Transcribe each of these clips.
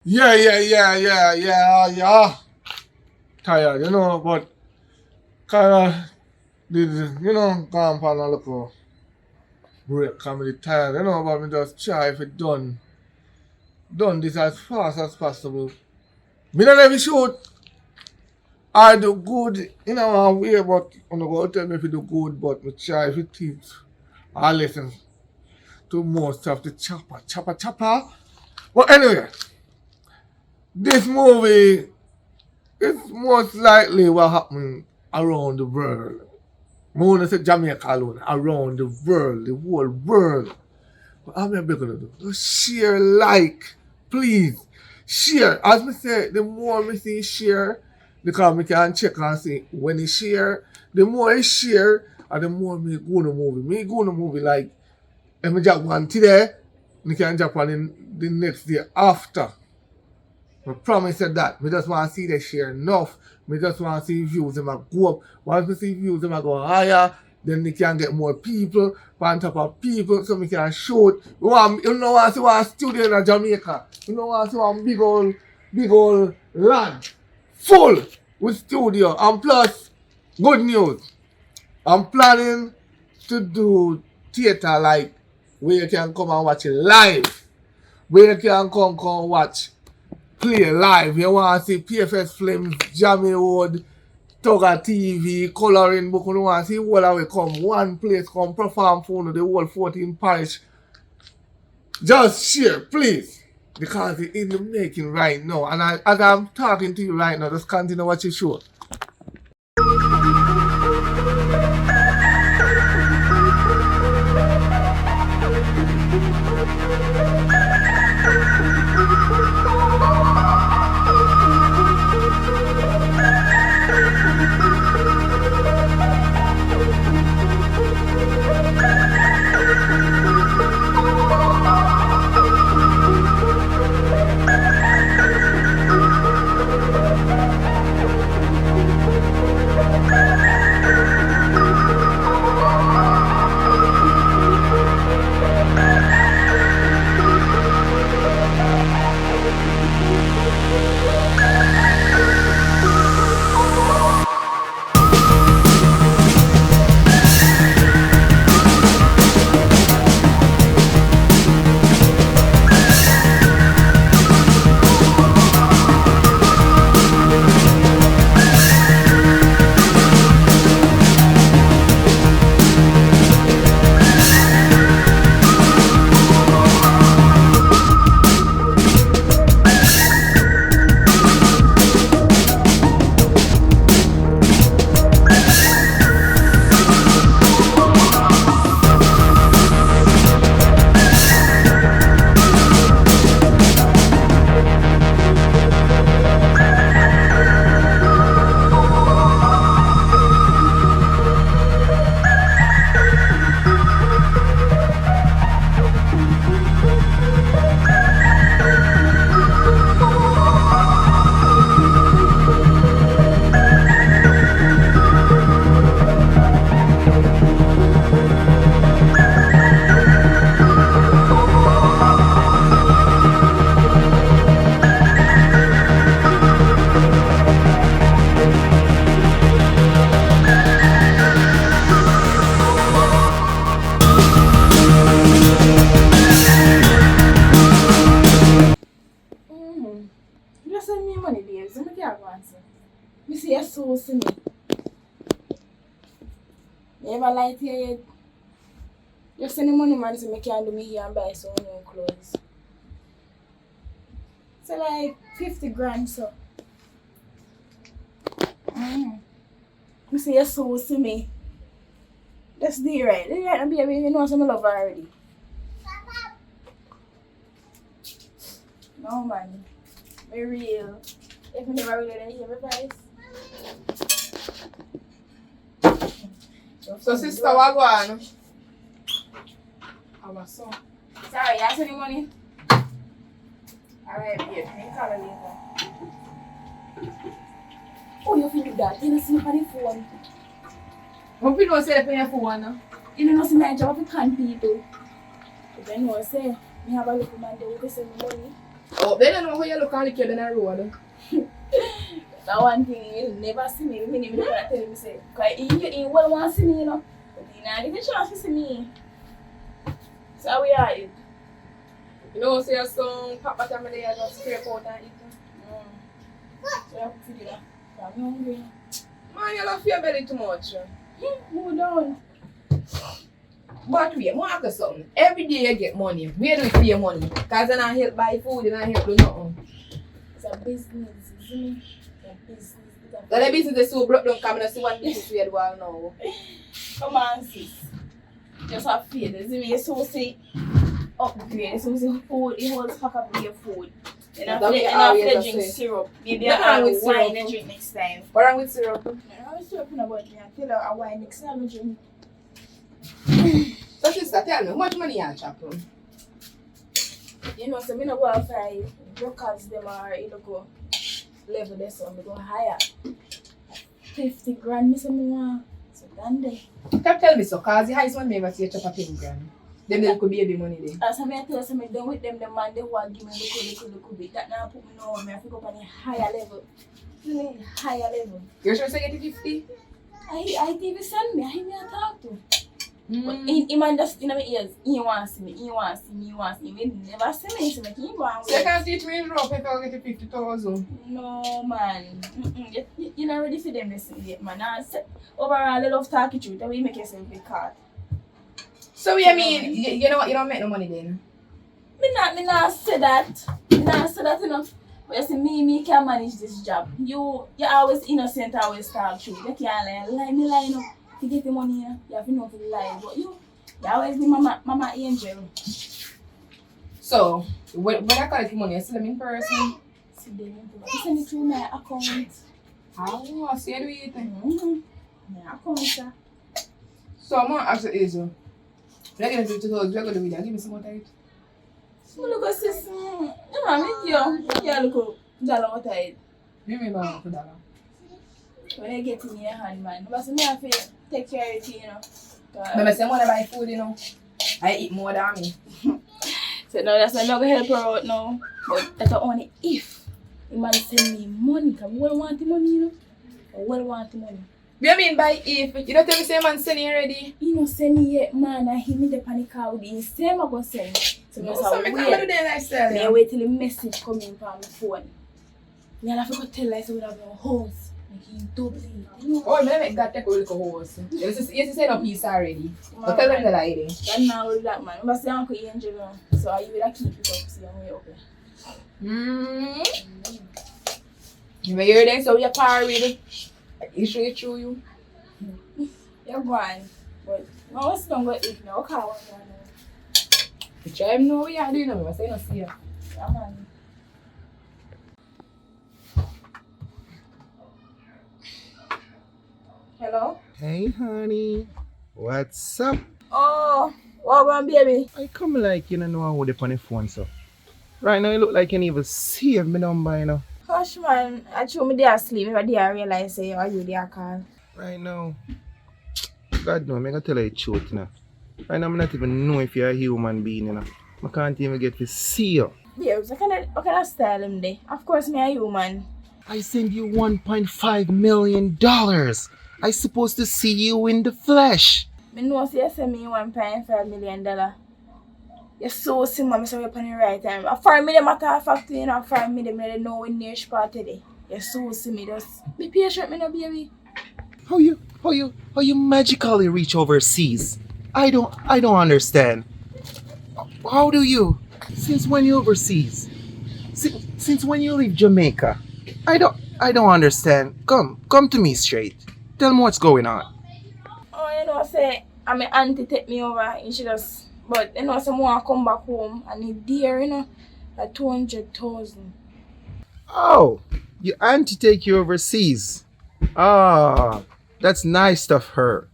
Yeah. Tired, but kind of did, gone on a little break, comedy tired, but me just try if it done this as fast as possible. Me not every shoot, I do good in a way, but I'm not going to tell me if you do good, but me try if it teach. I listen to most of the chopper. But anyway, this movie is most likely what happened around the world. I want to say Jamaica alone, around the world, the whole world. But how many people gonna do? Just share, like, please. Share. As me say, the more me see share, because me can check and see when he share, the more he share, and the more me go to movie. Me go to movie like if me drop one today, me can drop one in the next day after. I promise you that. Me just want to see the share enough. Me just want to see views them a go up. Once me see views them a go higher, then we can get more people on top of people so we can shoot. You know want to see one studio in Jamaica. You know want to see one big old land full with studio. And plus, good news. I'm planning to do theater like where you can come and watch it live. Where you can come watch play live. You want to see PFS Flames, Jammy Wood, Tugger TV, Coloring Book. You want to see all of it come one place, come perform for the whole 14 parish. Just share, please. Because it's in the making right now. And as I'm talking to you right now, just continue watch your show. You see a sauce in it. Never lie to your head. You send the money man so I can do me here and buy some new clothes. So like 50 grand so. You see a sauce in me. That's the right. The right baby, you know some love already. No man. Be real. If you never really hear my price. So sister, what go on? How much so? Sorry, you ask any money? Alright, babe. I'll call her later. Oh, you feel that? You don't see me on the phone. Hope you don't say that for one. You don't see my job to con people. But then you say, I have a little man there who can send me money. Oh, they don't know how you look on the kid in the road. That one thing, he'll never see me. Me never tell him, say, because he will want to see me, you know. But he not get a chance to see me. So how we are it? You know, see your son, Papa tell me they are just scrape out and eat. So I have to do that. I'm hungry. Man, you love your belly too much. Move down. But wait, I ask you something. Every day you get money. Where do you pay your money? Because you're not help buy food, you're not help do nothing. It's a business, isn't it? It's a business. So the business is so broke down, come and see what business we do all now. Come on, sis. Just have faith. Isn't it? You're supposed to upgrade. You're supposed to food. You hold pack up your food. And after you drink syrup. Maybe I'll have wine and drink next time. What wrong with syrup? I was talking about me. I tell her a wine next time I drink. So sister, tell me, how much money you have from? You know, so I don't go outside. Brokers, them are, you know, go level this one. They go higher. 50 grand, me say me want. So done there. Tell me so, because the highest one me ever see a chop of 10 grand. Them little baby money there. As I tell you, so I'm done with them, the man, they want to give me little bit. That now put me on me. I feel up on a higher level. Higher level. You sure say get 50? I TV send me. I hear me a talk to. But he man just in my ears. He wants to see me. He wants to see me. He wants to see me. He never see me. So he go and So you can't teach me in rough if I get 50,000. no man. You're not ready for them this yet, man. Overall, I love talking to you. That way you make yourself be caught. So you mean you know what? You don't make no money then? Me not say that. Me not say that, you know. But you see, me can manage this job. You're always innocent, always talk true. You can't lie. Me lie, you know. To get the money, you have to know for the lie. But you always be mama angel. So when I collect money, I see them in person. See them in person. You send it through my account. Oh, I see you do it. My account, sir. So I'm gonna ask you, Azo. When I get 50,000, you're gonna do it. Give me some more time. So look at sis. You know, me you look at dollar what I Give me about $1. when I get in your hand, man. But me have to take care of it, you know. But I say I wanna buy food, you know. I eat more than me. So no, that's why I'm not gonna help her out now. But that's only if the man send me money. Because I will want the money, you know. I will want the money. What do you mean by if? You don't tell me say man send you already? He no send me yet, man. I hear me the panic car with the same I go send. So No, I so I can't do that lifestyle. I wait till the message come in from my phone. Me and I forgot to tell her so we have no house. Like he double it, you know. Oh, I'm gonna make that take a little horse. You say no piece already. But tell them the lie then. That's not all that, man. I say Uncle Angel now. So I will keep it up. See, I'm way okay. You may hear them, so you're par with it. You sure it's true you? You're going. But I was going to eat now. Okay, You try him know what you're doing, I say no see you. yeah, man. Hello? Hey, honey. What's up? Oh, what going, baby? I come like you don't know how they on the phone, so. Right now, you look like you even save me number, you know. Hush, man. I told me they are asleep. If I didn't realize say, are you there, call? Right now, God no, I'm gonna tell you the truth, you know. Right now, I'm not even know if you're a human being, you know. I can't even get to see you. Babes, what kind of style him there? Of course, me a human. I send you $1.5 million. I supposed to see you in the flesh. Me know say you send me $1.5 million. You're so simple, I'm sorry upon the right time. For me, the matter of fact, you know, for me, they know when near spot today. You're so simple, just be patient, me no baby. How you magically reach overseas? I don't understand. How do you? Since when you overseas? Since when you leave Jamaica? I don't understand. Come to me straight. Tell me what's going on. Oh, you know, say, my auntie take me over and she just, but you know, someone come back home and he dear, you know, at 200,000. Oh, your auntie take you overseas. Ah, that's nice of her.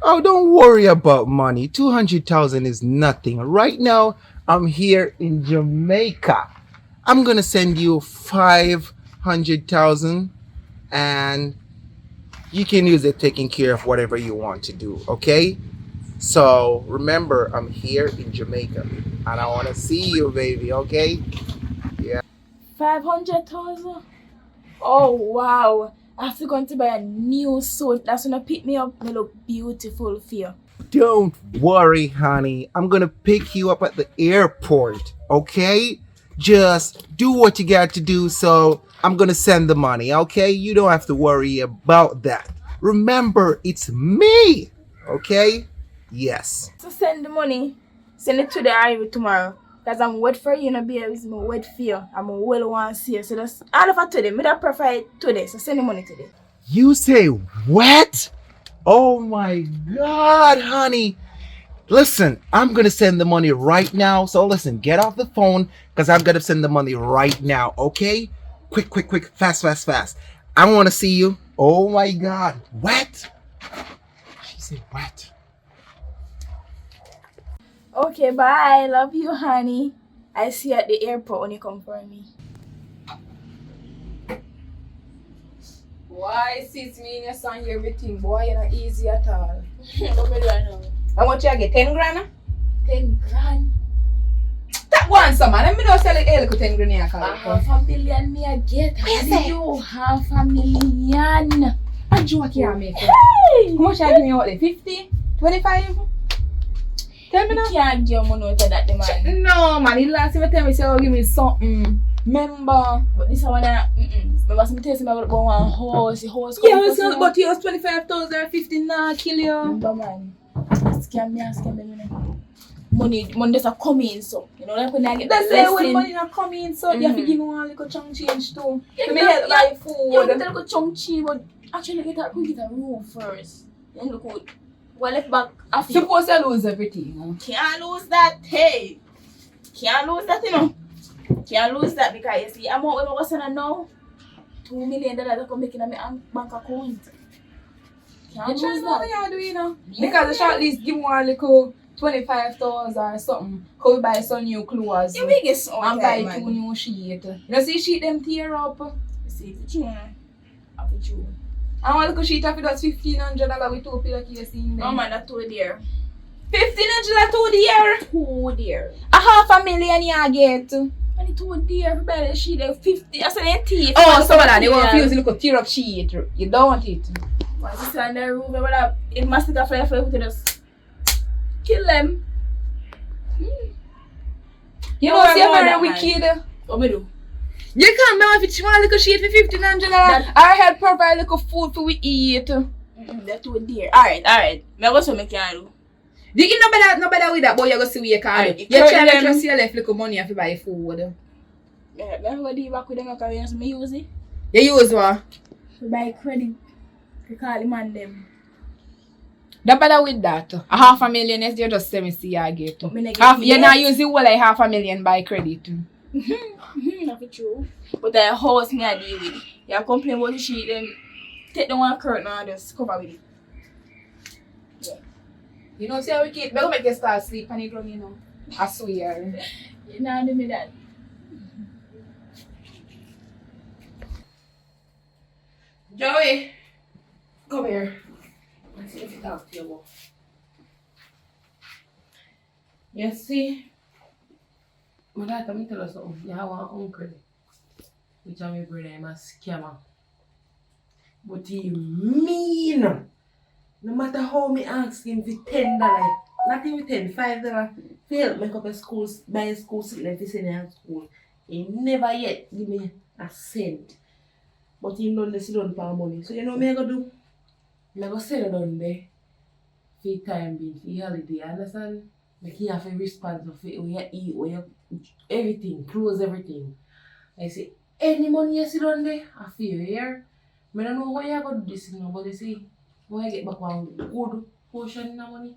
Oh, don't worry about money. 200,000 is nothing. Right now, I'm here in Jamaica. I'm gonna send you 500,000 and you can use it taking care of whatever you want to do, okay? So remember, I'm here in Jamaica and I want to see you, baby, okay? 500,000? Oh wow. I have to go to buy a new suit. That's gonna pick me up. Me look beautiful for you. Don't worry, honey. I'm gonna pick you up at the airport, okay? Just do what you got to do, so I'm gonna send the money, okay? You don't have to worry about that. Remember, it's me, okay? Yes. So send the money. Send it today or even tomorrow. Because I'm wait for you, babes. I'm wait for you. I'm well want to see you. So that's all of it today. Me that prefer it today. So send the money today. You say what? Oh my god, honey. Listen, I'm gonna send the money right now. So listen, get off the phone because I'm gonna send the money right now, okay? Quick, quick, quick, fast, fast, fast. I wanna see you. Oh my god. What? She said what? Okay, bye. Love you, honey. I see you at the airport when you come for me. Why sis me and your son hear everything, boy, you're not easy at all. What me do I know? How much you get? 10 grand? 10 grand. That one, some man. Let me not sell it 10 grand here, $500,000 me I get. How Yes, did sir. you $500,000? A joke you make. Hey! How much I give you? What, 50? 25? Tell me You now. can't give money out of that, the man. No, man. The last time you tell me, say, oh, give me something. Remember? But this one, remember some tell me about one horse. The horse Yeah, come it's for not, but you was 25,000 or 50 now, kill you. remember, man. Scam me, you know. Money just a come in, so. You know, like when I get That's the say when lesson. money not come in, so you have to Mhm. give me one little chunk change too. Yeah, Let me yeah, help buy Yeah, food. get a little chunk cheap, but actually we get a room first. Then look good. Well, left back after you. Suppose I lose everything. Can't lose that, hey. Can't lose that, you know. Can't lose that because you see, I'm out with my now. $2 million that come making on my bank account. Can't You try lose to know what that. you do, you know. Yeah. Because the short list give me one little 25,000 or something. Could we buy some new clothes You make it so and buy man. 2 new sheets. You know, see sheet them tear up. You see, it's true. I'll put you. And one little sheet of it was $1,500 with 2 pillowcases in there. No man, that's too dear. $1,500 2 dear. Too dear. $500,000 you get. And it's too dear for better she there 50. I said they're teeth. Oh, so that they want to use a little tear up sheet. You don't want it. My sister and the room, but it must take a flare for to just kill them. You No, know, I'm see, you're more very than wicked. What me do? You can't remember if you want a little sheet for $1,500. I help provide little food for we eat. They're too dear. Alright. Me go so me can do. You no better with that, boy. You go see where you can. Alright, You try to them. trust your left little money if you buy food. Me go deal back with them because me use it. You use what? To buy credit. To call the man them. Don't bother with that. $500,000 is you just say me see you get. But me not get it You're yet. not using well like $500,000 by credit. That's true. But the house me I deal with. You complain about the sheet, then take the one curtain and just cover with it. You know, see how we keep. They'll make you start sleep on the ground, you know. I swear. You know do me that. Joey, come here. Let's get to talk to you about. You see, my dad told me tell us something. You have one uncle, which is my brother, I'm a scammer. But he mean. No matter how me ask him for $10, not even $10, $5, to help make up a school, buy a school seat like this in a school. He never yet give me a cent. But he don't sit down for money. So you know what I go do? I go sit down there for time being, for holiday, understand? Like you have a response of it, where you eat, where you everything, clothes, everything. I say, any money you sit down there, I feel here. I don't know why you go do this, you know, but you see, when I get back one good portion of money,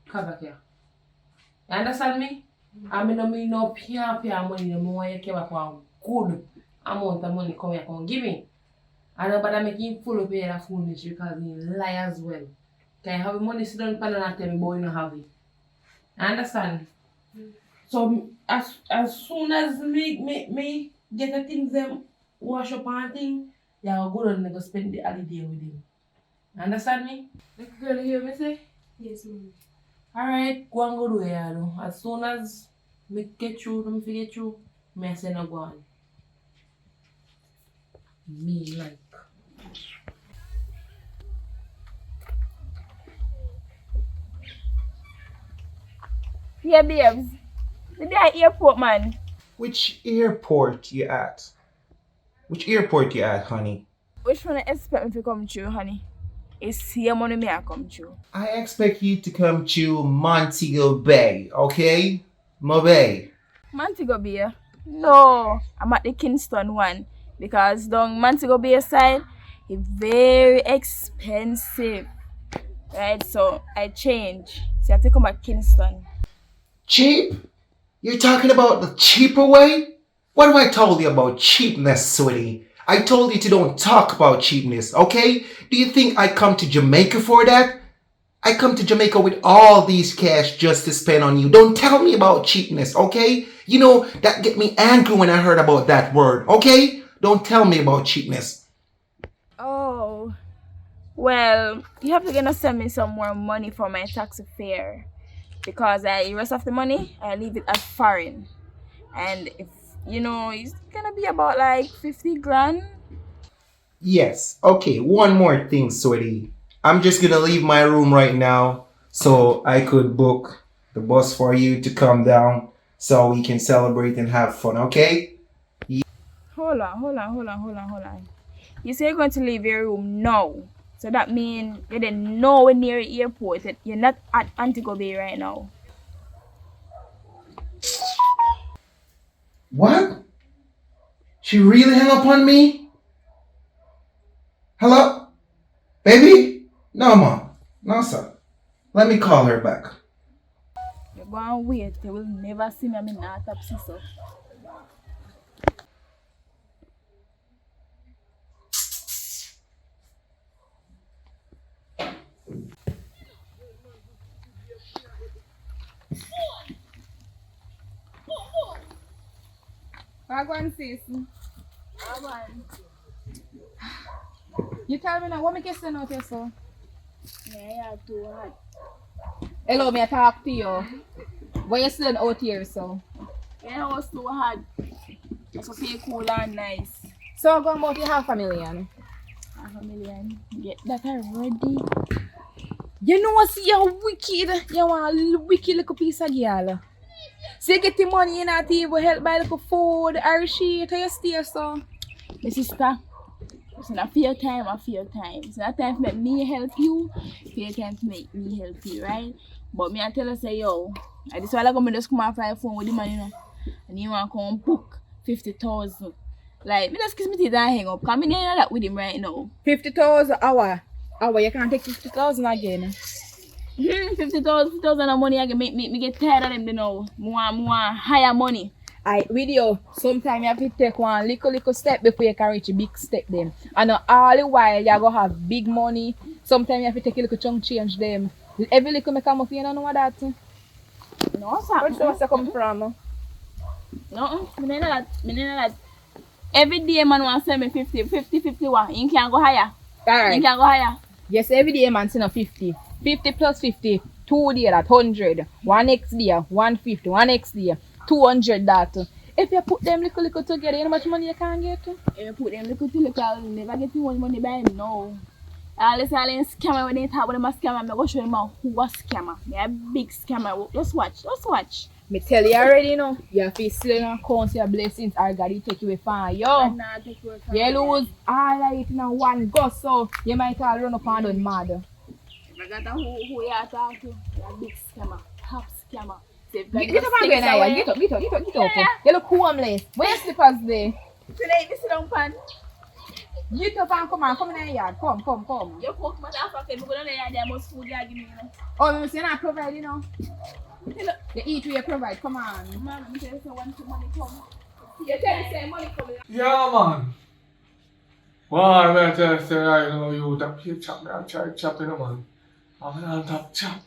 come back here. You understand me? I don't mean no pure money, no more you get back one good amount of money come here, come give me. And nobody make him full of pay that foolish because he lie as well. Can you have money sit down and tell me boy you don't have it? You understand? So as soon as me get the things them wash up and thing, you go down and go spend the holiday with him. You understand me? The girl hear me say? Yes, ma'am. Alright, go and go do it. As soon as me get through, me forget you, Me I say no go on. Me like. Yeah, babes. The day at airport, man. Which airport you at? Which airport you at, honey? Which one I expect me to come through, honey? It's here money me I come through. I expect you to come to Montego Bay, okay? My bay. Montego Bay? No, I'm at the Kingston one. Because down Montego Bay side, it's very expensive. Right, so I change. So I have to come at Kingston. Cheap? You're talking about the cheaper way? What have I told you about cheapness, sweetie? I told you to don't talk about cheapness, okay? Do you think I come to Jamaica for that? I come to Jamaica with all these cash just to spend on you. Don't tell me about cheapness, okay? You know, that get me angry when I heard about that word, okay? Don't tell me about cheapness. Oh, well, you have to gonna send me some more money for my taxi fare. Because the rest of the money, I leave it as foreign. And if, it's gonna be about like 50 grand. Yes, okay, one more thing, sweetie. I'm just gonna leave my room right now so I could book the bus for you to come down so we can celebrate and have fun, okay? Hold on. You say you're going to leave your room now. So that means you're then nowhere near the airport. You're not at Antigua Bay right now. What? She really hung up on me? Hello? Baby? No, mom. No, sir. Let me call her back. You're going to wait. They will never see me. I'm in a top so. Wagwan sis. You tell me now, what make you stand out here so? Yeah, too hard. Hello, me I talk to you. Why you stand out here so? Yeah, it was too hard. It's to feel cool and nice. So go about your $500,000. $500,000. Get that already. You know what, see you wicked. You want a wicked little piece of girl. So you get the money in that table, help buy little food or shit or you stay so. My sister, it's not fear time. It's not time to make me help you. Fear time to make me help you, right? But me I tell her say, yo, this while I go me just come off my phone with the money, and you want to come book 50,000. Like, me just kiss me teeth and hang up. Cause me ain't that with him right now. 50,000 hour. You can't take 50,000 again. 50,000 of money I can make me get tired of them, you know. More higher money. With you, sometimes you have to take one little step before you can reach a big step them. And all the while you go have big money. Sometimes you have to take a little chunk change them. Every little make come up, you don't know what that. No, sir. Where's that come from? No, me know that. Every day man want to send me 50 you can't go higher. Alright. You can't go higher. Yes, every day man send a 50. 50 plus 50, 2 day that 100. One next day, 150, one next day, 200 that. If you put them little together, you know how much money you can get? If you put them little, I'll never get you one money by him, no. All this scammer when they talk about them a scammer, I'm going to show them who a scammer. They're a big scammer. Just watch. Me tell you already, you know, you have to still and count your blessings or God will take you away from you. You lose all of it in one go, so you might all run up and done mad. If I got who you are talking to, you're a big scammer, top scammer. Get up and go now, get up. Yeah. You look homeless. Where your slippers there? Today, this is down pan. Get up and come in the yard. Come. You cook my African, we're going to there must food you give me, you know. Oh, you say not provide, you know. You eat where you provide, come on. Man, you tell me want the money come. You tell me say money coming. Yeah, man. Why, man, I tell you, say, I know you that here chop me, I try chopping, man. I'm not top chop.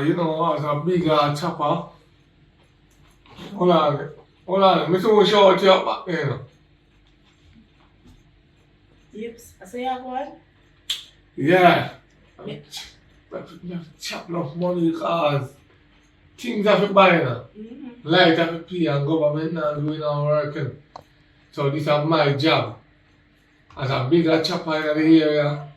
You know, as a bigger chopper. Hold on. Me soon show it to you back there, you know. Yips, I say you have one? Yeah. Chop enough money, cause things have to buy now. Mm-hmm. Light have to pay and government now doing our working. So this is my job. As a bigger chopper in the area,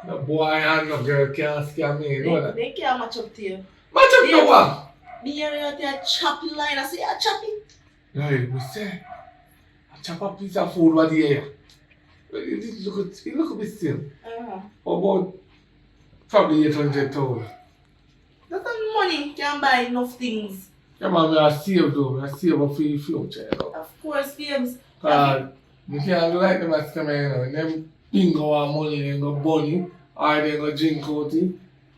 no boy and no girl can't scam me, you know that. They can't match up to you. Match up to what? The area out there choppy line, I say, I choppy. Right, we say, I chop a piece of food over there. It look a bit still. About probably 800,000. That's some money can buy enough things. Yeah, man, I save though. I save up for the future, you know. Of course, babes. You can't do like them as come here, you know. Them bingo our money, they go bunny, or they go drink out it.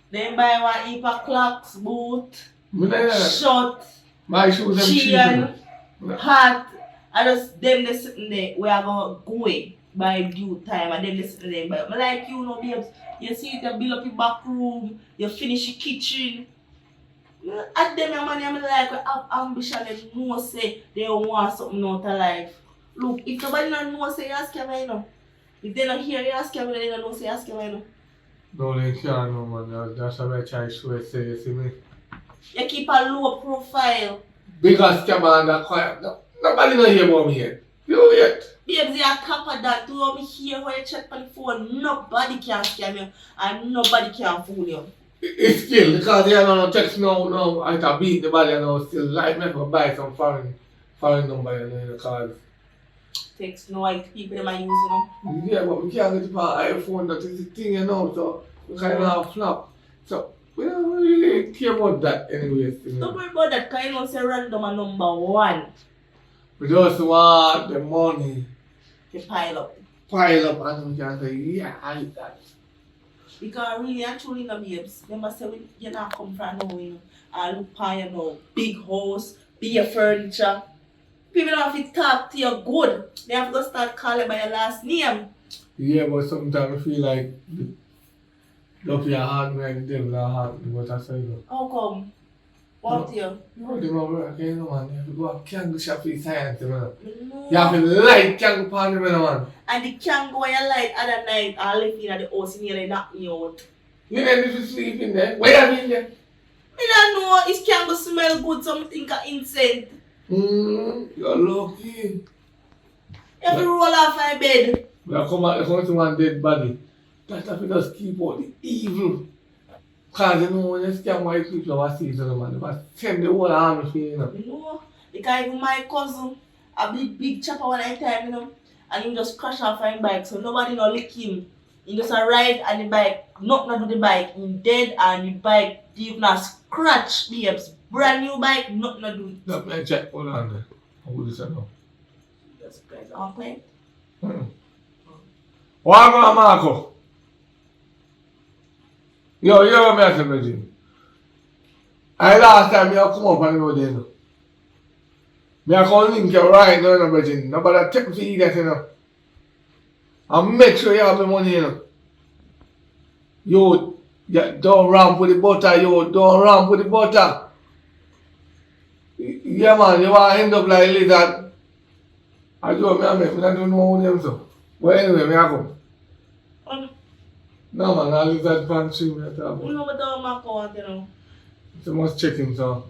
Then buy one heap of clocks, boot, Me like that. short, My shoes them cheap. chain, you know. hat. I just them they sitting there. We are gonna go away by due time, and then they sitting there. But I like you know, babes. You see, you build up your back room, you finish your kitchen. At them your money, I'm like, we have ambition and know say they want something out of life. Look, if nobody don't know say you ask them, you know. If they don't hear you ask them, they don't know say you ask them, you know. No, they can't know, man. That's what I try to show you, say, you see me. You keep a low profile. Bigger scammer and that quiet. No, nobody know hear about me yet. You yet. Babes, you are top of that. Do me hear when you check on the phone. Nobody can scam you and nobody can fool you. It's still because they are no text no, I can beat the body and now still like me to buy some foreign number in the cards. Text no white people them are using them. Yeah, but we can't get to an iPhone, that is the thing, you know, so we kind of have flop. So we don't really care about that anyways. You know. Don't worry about that because you know say random are number one. We just want the money To pile up. and we can say, yeah, I like that. Because really and truly no babes. Remember say when you not come from nowhere, you know, and look for you know, big house, big furniture. People don't have to talk to you good. They have to start calling by your last name. Yeah, but sometimes I feel like the up your heart, man, the devil heart, what I say. How come? What you? No, they don't work, you know, man. You have to go up candle shop for science, man. No. You have to light candle pan, man. And the can go your light other night I left in the house and nearly knock me out. You know, if you sleep in there, where have you in there? I don't know, it can go smell good, something like incense. You're lucky. You have to roll off my bed. We are come to one dead body. That have to just keep out the evil. Because you know, when you scam white people overseas, you know, man, they must send the whole army for you, you know. No, because even my cousin, a big chopper one time, you know, and he just crash off my bike, so nobody no lick him. He just ride on the bike, nothing to do the bike, he dead and the bike, even a scratch, babes. Brand new bike, nothing to do it. Let me check, hold on there. How would you say no? That's crazy, okay? What about Marco? Yo, you know me, I said, Reggie. I last time you come up and go there, no. Me I come link you right now, no, Reggie. Nobody take me to eat that, you know. And make sure you have the money, you know. You don't ramp with the butter, you don't ramp with the butter. Yeah, man, you want to end up like lizard. I do, I don't know who them so. Well, anyway, me I come. No, man, I lizard pantry, me I talk about. You know what the Marco want, you know? So must check him, so.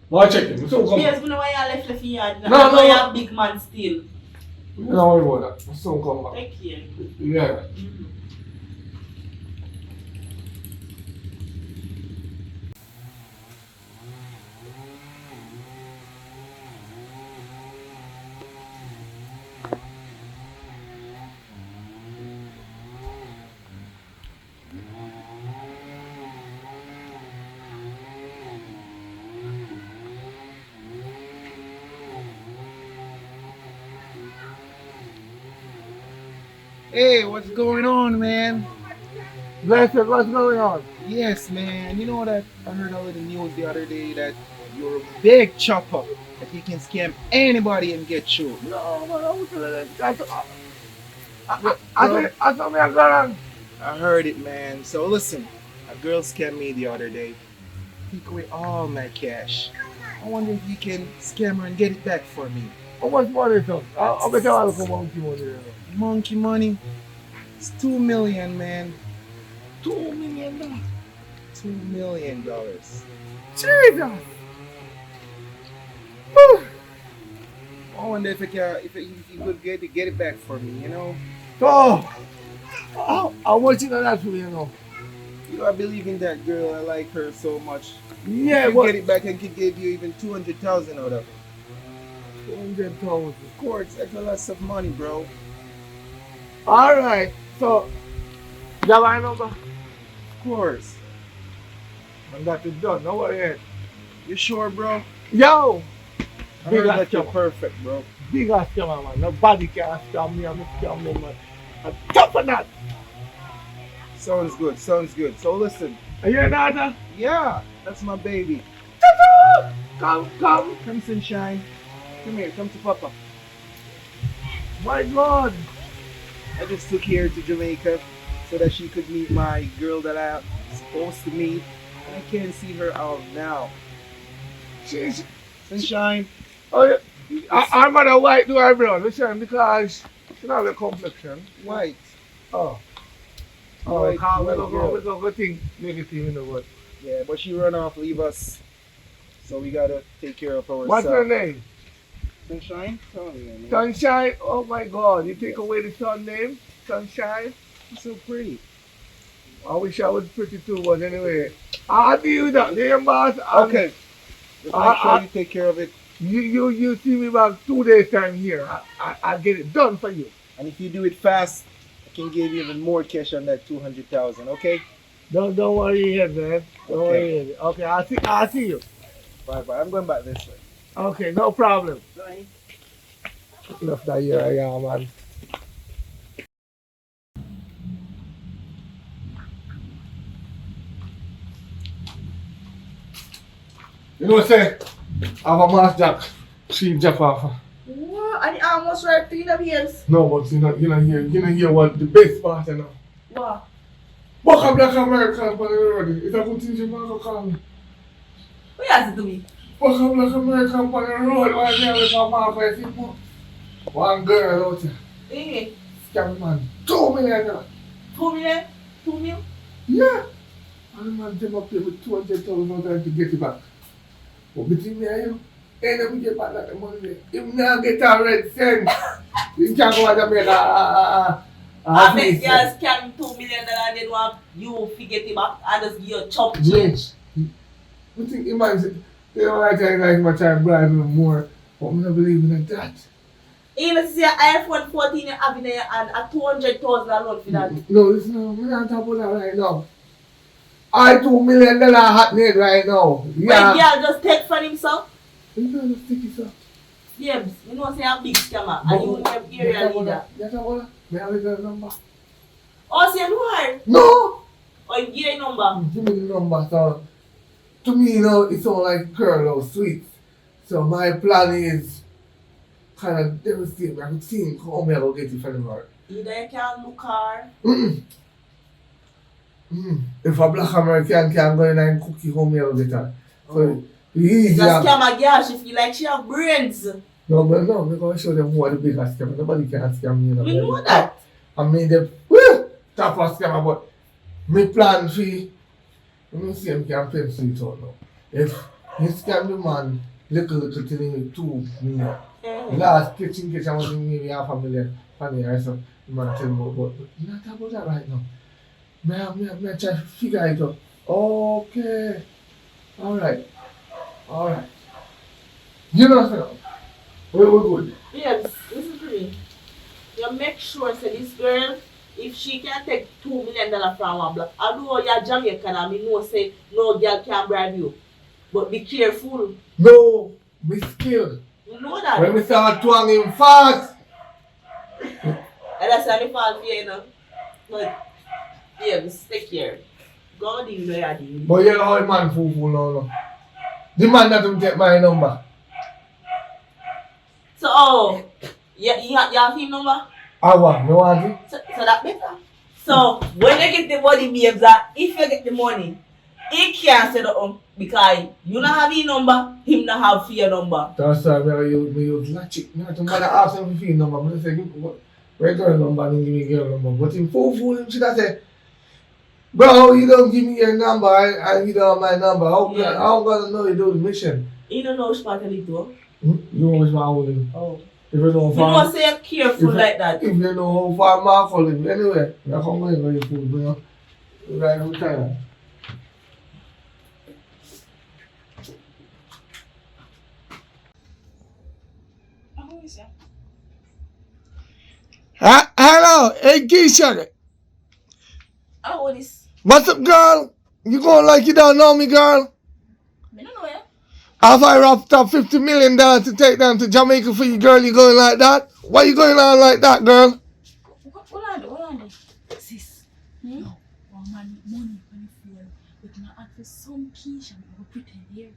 What check him? So come. Yes, you know why you left the yard. No. You're a big man still. You don't worry about that. So come back. Take care. Yeah. Hey, what's going on, man? Blessed, what's going on? Yes, man. You know that I heard all of the news the other day that you're a big chopper that you can scam anybody and get through. No, man, I was I saw me a girl. I heard it, man. So listen, a girl scammed me the other day. Took away all my cash. I wonder if you can scam her and get it back for me. How much money, son? I'll bet you all for monkey money. Monkey money? It's $2 million, man. $2 million. $2 million. Jesus! I wonder if you could get it back for me, you know? So, how much you know that for me, you know? You know, I believe in that girl. I like her so much. Yeah, If you but get it back, I could give you even 200,000 out of it. 200,000. Of course, that's a lot of money, bro. Alright, so, you have my number? Of course. And that is done, no worry. You sure, bro? Yo! I heard Bigga that you're scammer. perfect, bro. Bigga scammer, man. Nobody can scam me, I'm a scam me, man. On top of that, Sounds good, sounds good. So listen, are you another? yeah, that's my baby. Come, come. Come, sunshine. Come here, come to Papa. My God. I just took her to Jamaica so that she could meet my girl that I'm supposed to meet. And I can't see her out now. She's, Sunshine. oh, yeah. I'm gonna white do eyebrow, listen, because she don't have a complexion. White. Oh. Oh, White, we white don't girl. go think negative, you know what? Yeah, but she run off, leave us. So we gotta take care of ourselves. What's her name? Sunshine? Tell me your name. Sunshine? Oh my God, you take away the sun name? Sunshine? You're so pretty. I wish I was pretty too, but anyway. I'll deal with that, yeah, boss. Okay. Just make sure you take care of it. You see me back 2 days time here. I'll get it done for you. And if you do it fast, I can give you even more cash on that 200,000, okay? Don't worry yet, man. Don't Okay. worry yet. Okay, I'll see you. Bye bye. I'm going back this way. Okay, no problem. Bye. Enough that here I am, man. You know what I say? I have a mass jack. Chief jack off. What? And you almost right to the babes. No, but you know hear what the best part, you know. What? Walk a black American on the road. It's a good thing you want to call me. What you have to do me? Walk a black American on the road while there with my mouth like people. One girl out there. Eh? Scam man. $2 million. 2 million? 2 million? Yeah. And the man came up here with 200,000 dollars to get it back. But between me and you, ain't never get back that money. If not get a red cent, you can't go to make I bet you scam $2 million and then want you forget it back and just give you a chop change. Yes. You think you might say, you know, I tell you like my time bribe him more, but I'm not believing in that. Even see an iPhone 14 you have in there and a 200,000 alone for that. No, listen, I'm not talking about that right now. I $2 million happening right now. When Yeah. girl just take from himself, You know, just take it up. yeah, you know say I'm big scammer and you in the area leader. Yes, I want to. May I have the number? Oh, say you are? No! Or you give a number? Give me the number. So, to me, you know, it's all like curl or sweets. So, my plan is kind of devastating. I could think how me I will get it from the world. Either you can look her. If a black American can go in and cook it, how me I will get her. So, easy. Just scam a girl, she feel like she have brains. No, but no, I'm going to show them who are the biggest scammer. Nobody can scam me. We know that. I mean, the top of scammer, but my plan for you, let me see if I can pencil it out now. If you scam the man, little till him 2 million. Last kitchen was in maybe $500,000 funny or so. You might tell me, but not about that right now. Me try to figure it out. Okay. Alright. You know what? We're good. Yes, listen to me. You make sure say this girl, if she can take $2 million from one block, although you're Jamaican and me know say no girl can bribe you. But be careful. No, me skilled. You know that? When we start twanging fast. And that's why I fall for you know. But yeah, just take care. God you know you're doing. But you know how the man fool now. The man that don't take my number. So you have him number? I want, me want it. So that better. So when you get the money, babes, if you get the money, he can't set it up because you don't have his number, him not have your number. That's why me use logic. Me don't bother ask him for his number. Me say, where girl number and give me girl number. But him fool him should have say, Bro, you don't give me your number and you don't have my number. How Yeah. gonna know you do the mission? You don't know spot a little. You always want with him. Oh. If you know You must say I'm careful like that. If you know how far Mark will live, anyway, you're hungry for your food, you know. You're right on time. Who is that? Hello, hey Keisha. Oh, what is? What's up, girl? You going like you don't know me, girl? I don't know ya. Have I wrapped up $50 million to take down to Jamaica for you, girl? You going like that? Why you going on like that, girl? Hold on. Sis, Hmm? no. One man, money on the floor. We can act for some Keisha. We will pretend here.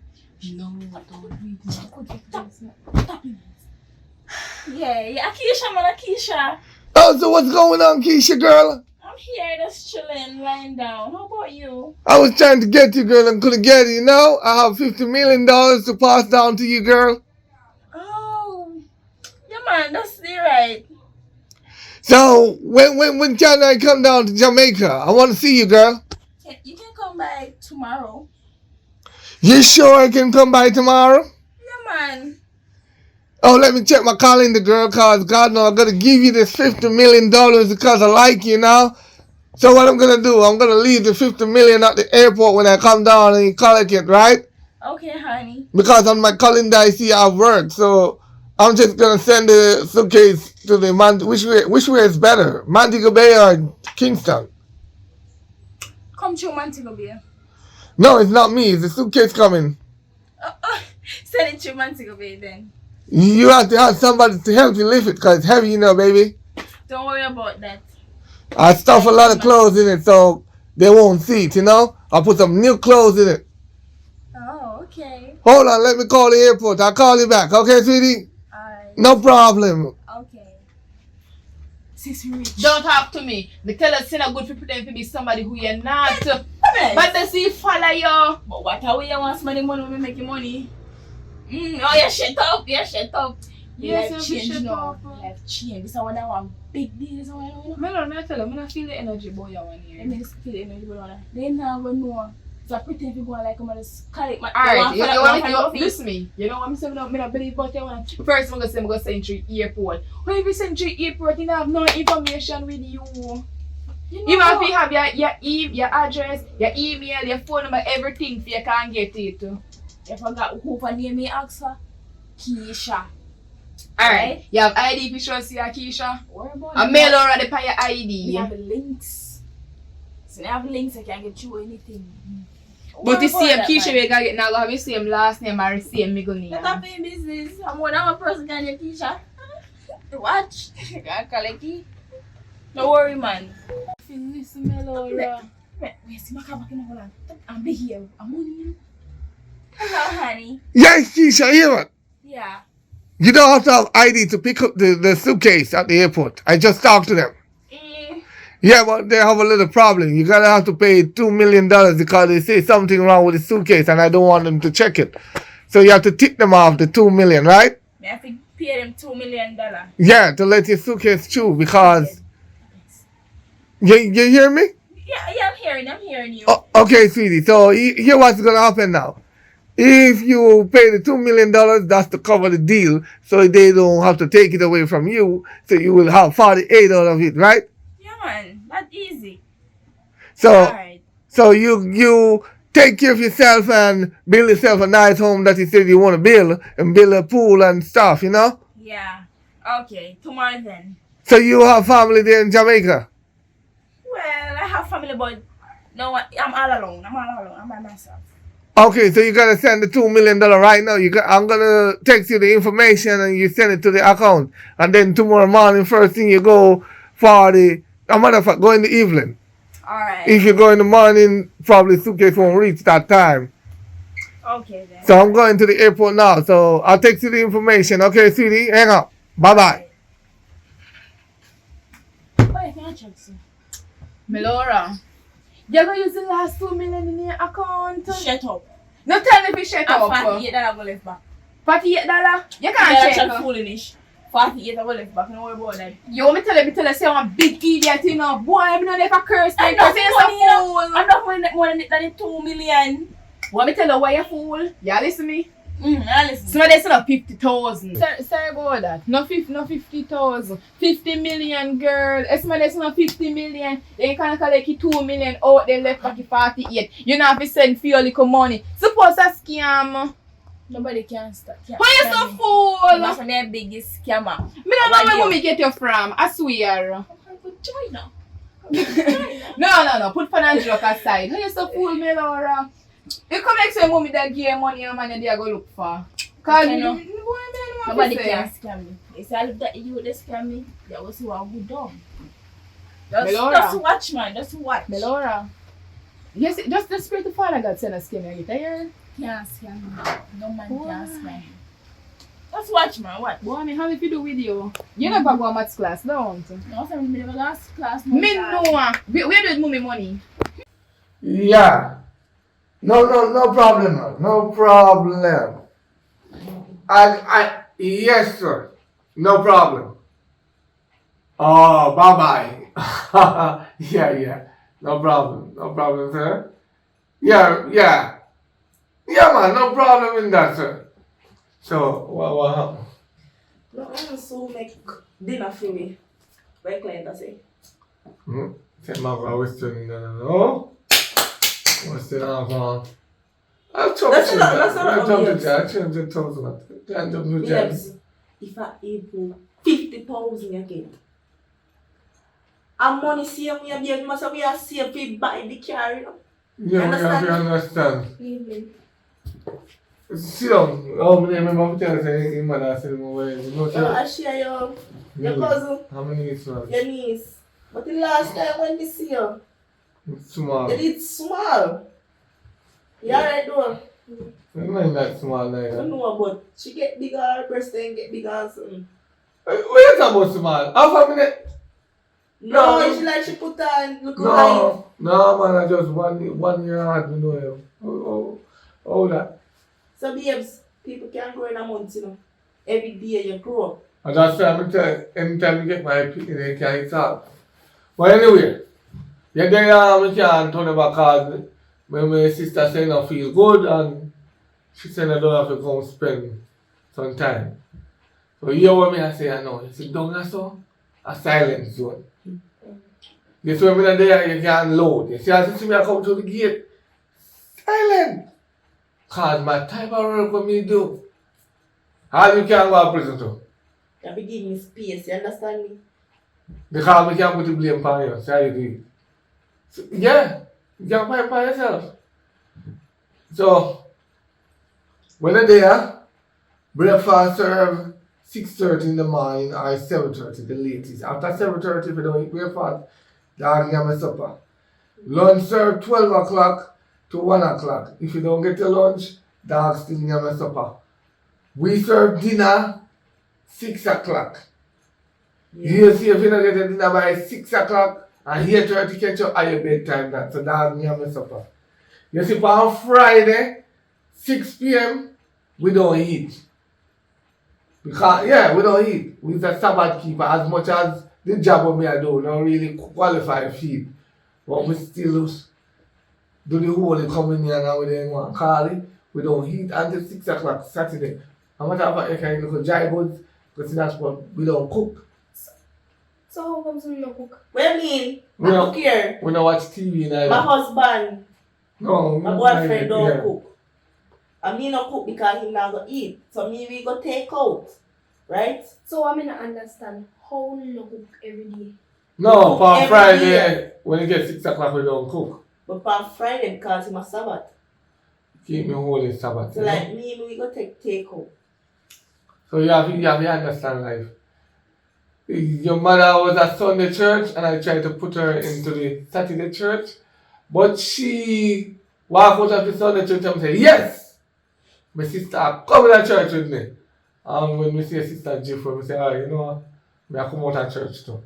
No, don't read me. I could get this. Stop it. Yeah, Keisha, man, Keisha. Oh, so what's going on, Keisha, girl? I'm here just chilling, lying down. How about you? I was trying to get you, girl, and couldn't get you. Now I have $50 million to pass down to you, girl. Oh, yeah, man, that's the right. So when can I come down to Jamaica? I want to see you, girl. You can come by tomorrow. You sure I can come by tomorrow? Yeah, man. Oh, let me check my calendar, girl, cause God knows I'm gonna give you this $50 million because I like you now. So what I'm gonna do, I'm gonna leave the $50 million at the airport when I come down and you collect it, right? Okay, honey. Because on my calendar I see I have work, so I'm just gonna send the suitcase to the which way is better, Montego Bay or Kingston? Come to Montego Bay. No, it's not me. It's the suitcase coming. Send it to Montego Bay then. You have to have somebody to help you lift it because it's heavy, you know, baby. Don't worry about that. I stuff a lot of clothes in it so they won't see it, you know? I'll put some new clothes in it. Oh, okay. Hold on, let me call the airport. I'll call you back, okay, sweetie? Alright. No problem. Okay. Sis rich. Don't talk to me. Me tell us it's not good for pretend to be somebody who you're not. But they see follow you. But what are we you want some money when we making money? Oh, you shut up. Yes, Life you change shut now. up. Life change. This is one I want big deal. This is one I want. Me don't tell them. I don't feel the energy boy you want Let here. me feel it. They now go know. So pretend to go like I'm gonna call it. Alright, you want me to listen me. You know what I'm saying? I don't believe what you want. First, I'm going to send you to airport. When you send you to airport, you have no information with you. Even if you have your address, your email, your phone number, everything, you can't get it. I forgot who for name me ask for. Keisha. Alright, you have ID if you show us your Keisha. Worry about A it. mail already by your We ID. have links. So they have links. I can get you anything. But you Worry see, about Keisha, that, we gotta have the same last name or the same middle name. Let up in business. I'm more than one person can get Keisha. Watch. I call it Key. Don't worry, man. Listen, Melora. Wait, see my car back in the Holland. I'm big here. I'm on you. Hello, honey. Yes, Keisha, hear what? Yeah. You don't have to have ID to pick up the suitcase at the airport. I just talked to them. Yeah, but they have a little problem. You gotta have to pay $2 million because they say something wrong with the suitcase and I don't want them to check it. So you have to tip them off the $2 million, right? I have to pay them $2 million. Yeah, to let your suitcase through because... You hear me? Yeah, I'm hearing you. Oh, okay, sweetie. So here what's gonna happen now. If you pay the $2 million, that's to cover the deal, so they don't have to take it away from you. So you will have 48 out of it, right? Yeah, man. That's easy. So, Alright. so you take care of yourself and build yourself a nice home that you said you want to build, and build a pool and stuff, you know. Yeah. Okay. Tomorrow then. So you have family there in Jamaica. Well, I have family, but no, I'm all alone. I'm by myself. Okay, so you gotta send the $2 million right now. I'm gonna text you the information and you send it to the account. And then tomorrow morning, first thing you go for matter of fact, go in the evening. Alright. If you go in the morning, probably suitcase won't reach that time. Okay then. So I'm going to the airport now. So I'll text you the information. Okay, sweetie, hang up. Bye-bye. Wait, can I check some? Melora, you're gonna use the last $2 million in your account. Shut up. No tell me if you shut I'm up. $48 I'm gonna left back. $48? You Yeah, can't that's check. foolish. 48 hours left back, no worry about that. Yo, me tell you, say I'm a big idiot, you know. Boy, I'm not never curse I'm because not you're money, you so know. fool. I'm not more than the 2 million. Want me tell you why you fool? Yeah, listen to me. I listen. So that's not 50,000. Sorry about that. No 50,000. 50 million, girl. It's not 50 million. Then you can collect 2 million out, then left back 48. You don't have to send for your little money. Suppose a scam. Nobody can stop. Why you so fool? That's when they're biggest scammer. Me don't know where mommy get you from. I swear. China. No. Put financial joke aside. Why you so fool, me, Laura? You come next to mommy that give money and man they go look for. Cause Okay, no. Nobody say. can scam me. They say I look at you, they scam me. They will see what I'm done. Melora. Just watch, man. Just watch. Melora. Yes, just the spirit of Father God send a scam you get here. Can't scam me. No man can scam me. Just watch, man. Watch. Boy, me how if you do video? You never go to maths class, don't you? No, I me never last class. Me know. Where do you mommy money? Yeah. No problem, man. No problem. Yes, sir. No problem. Oh, bye-bye. Yeah. No problem, sir. Yeah, man, no problem in that, sir. So, what happened? No, I also make dinner for me. My client, I say. Say, my Western, no. Western, I'll talk That's to you. not obvious. I'll change the thousand. Can't jump to Yes. If I even 50,000 again. And money save me again, must we are saved to buy the car, you know. Yeah, we have to understand. Evening. Sit down. Oh, I remember telling you, man, I said, I share your cousin, how many years now? your niece. But the last time when they see you, It's small. they did small. You alright though? It's not that small I like don't that. know, but she get bigger, her breast then get bigger and something. What you talking about small? Half a minute? No, No. she like she put on look high. No, man, I just 1 year hard, me know you. Oh, that. So babes, people can grow in a month, you know. Every day you grow. And that's why I'm tell you, anytime you get my picking, they can eat up. But anyway, you're there, I can't turn it back because my sister said I feel good and she said I don't have to come spend some time. So you hear what me I say, I know. You sit down there so, a silent zone. You see when I'm there, you can't load. You see, as you see me I come to the gate, silent. Because my type of work what me do. How you can't go to prison too? You be giving me space, you understand me? Because we can't put the blame on you. So how you do it? So, yeah, you can't fight by yourself. So, when you're there, breakfast serve 6:30 in the morning or 7:30 the latest. After 7:30 if you don't eat breakfast, dog give me supper. Lunch serve 12 o'clock to 1 o'clock. If you don't get your lunch, dog still give me supper. We serve dinner 6 o'clock. You see if you don't get your dinner by 6 o'clock and here 30 catch up at your bedtime that so dog give me supper. You see on Friday 6 p.m. we don't eat. Because we don't eat. We're a Sabbath keeper as much as the job of me I do, not really qualify to feed. But we still do the holy communion and we don't want to call it. We don't eat until 6 o'clock Saturday. And matter of fact, you can look at dry goods because that's what we don't cook. So how comes we don't cook? What do you mean? We I don't- cook here. We don't watch TV neither. My husband, No, my we boyfriend don't yeah. cook. And me not cook because he not go eat. So me we go take out. Right? So I mean I understand how no cook every day. No, for Every Friday, day. when it gets 6 o'clock, we don't cook. But on Friday because it's my Sabbath. Keep me holy Sabbath. So you know? like me we go take out. So you have to understand life. Your mother was at Sunday church and I tried to put her into the Saturday church. But she walked out of the Sunday church and said, yes! My sister come to church with me. And when we see a sister Jeffrey, we say, you know, I come out of church too.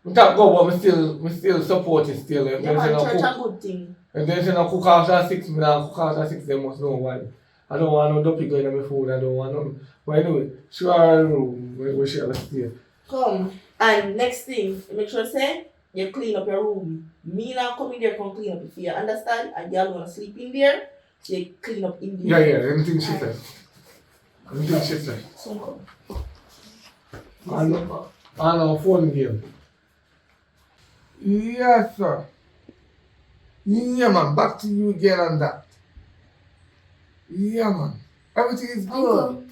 We can't go, but we still support it still. If Yeah, there's man, no church cook, a good thing. if there's no cook after 6, we don't cook after 6, they must know why. I don't want no dumpy going on my food. I don't want no. But anyway, show her a room where she has to stay. Come. And next thing, make sure say you clean up your room. Me now come in there, come clean up if you understand. And y'all wanna sleep in there, so you clean up in Yeah, there. yeah, anything she said. Anything she said. So come. And our phone game. Yes, sir. Yeah, man, back to you again on that. Yeah, man. Everything is good. Uncle,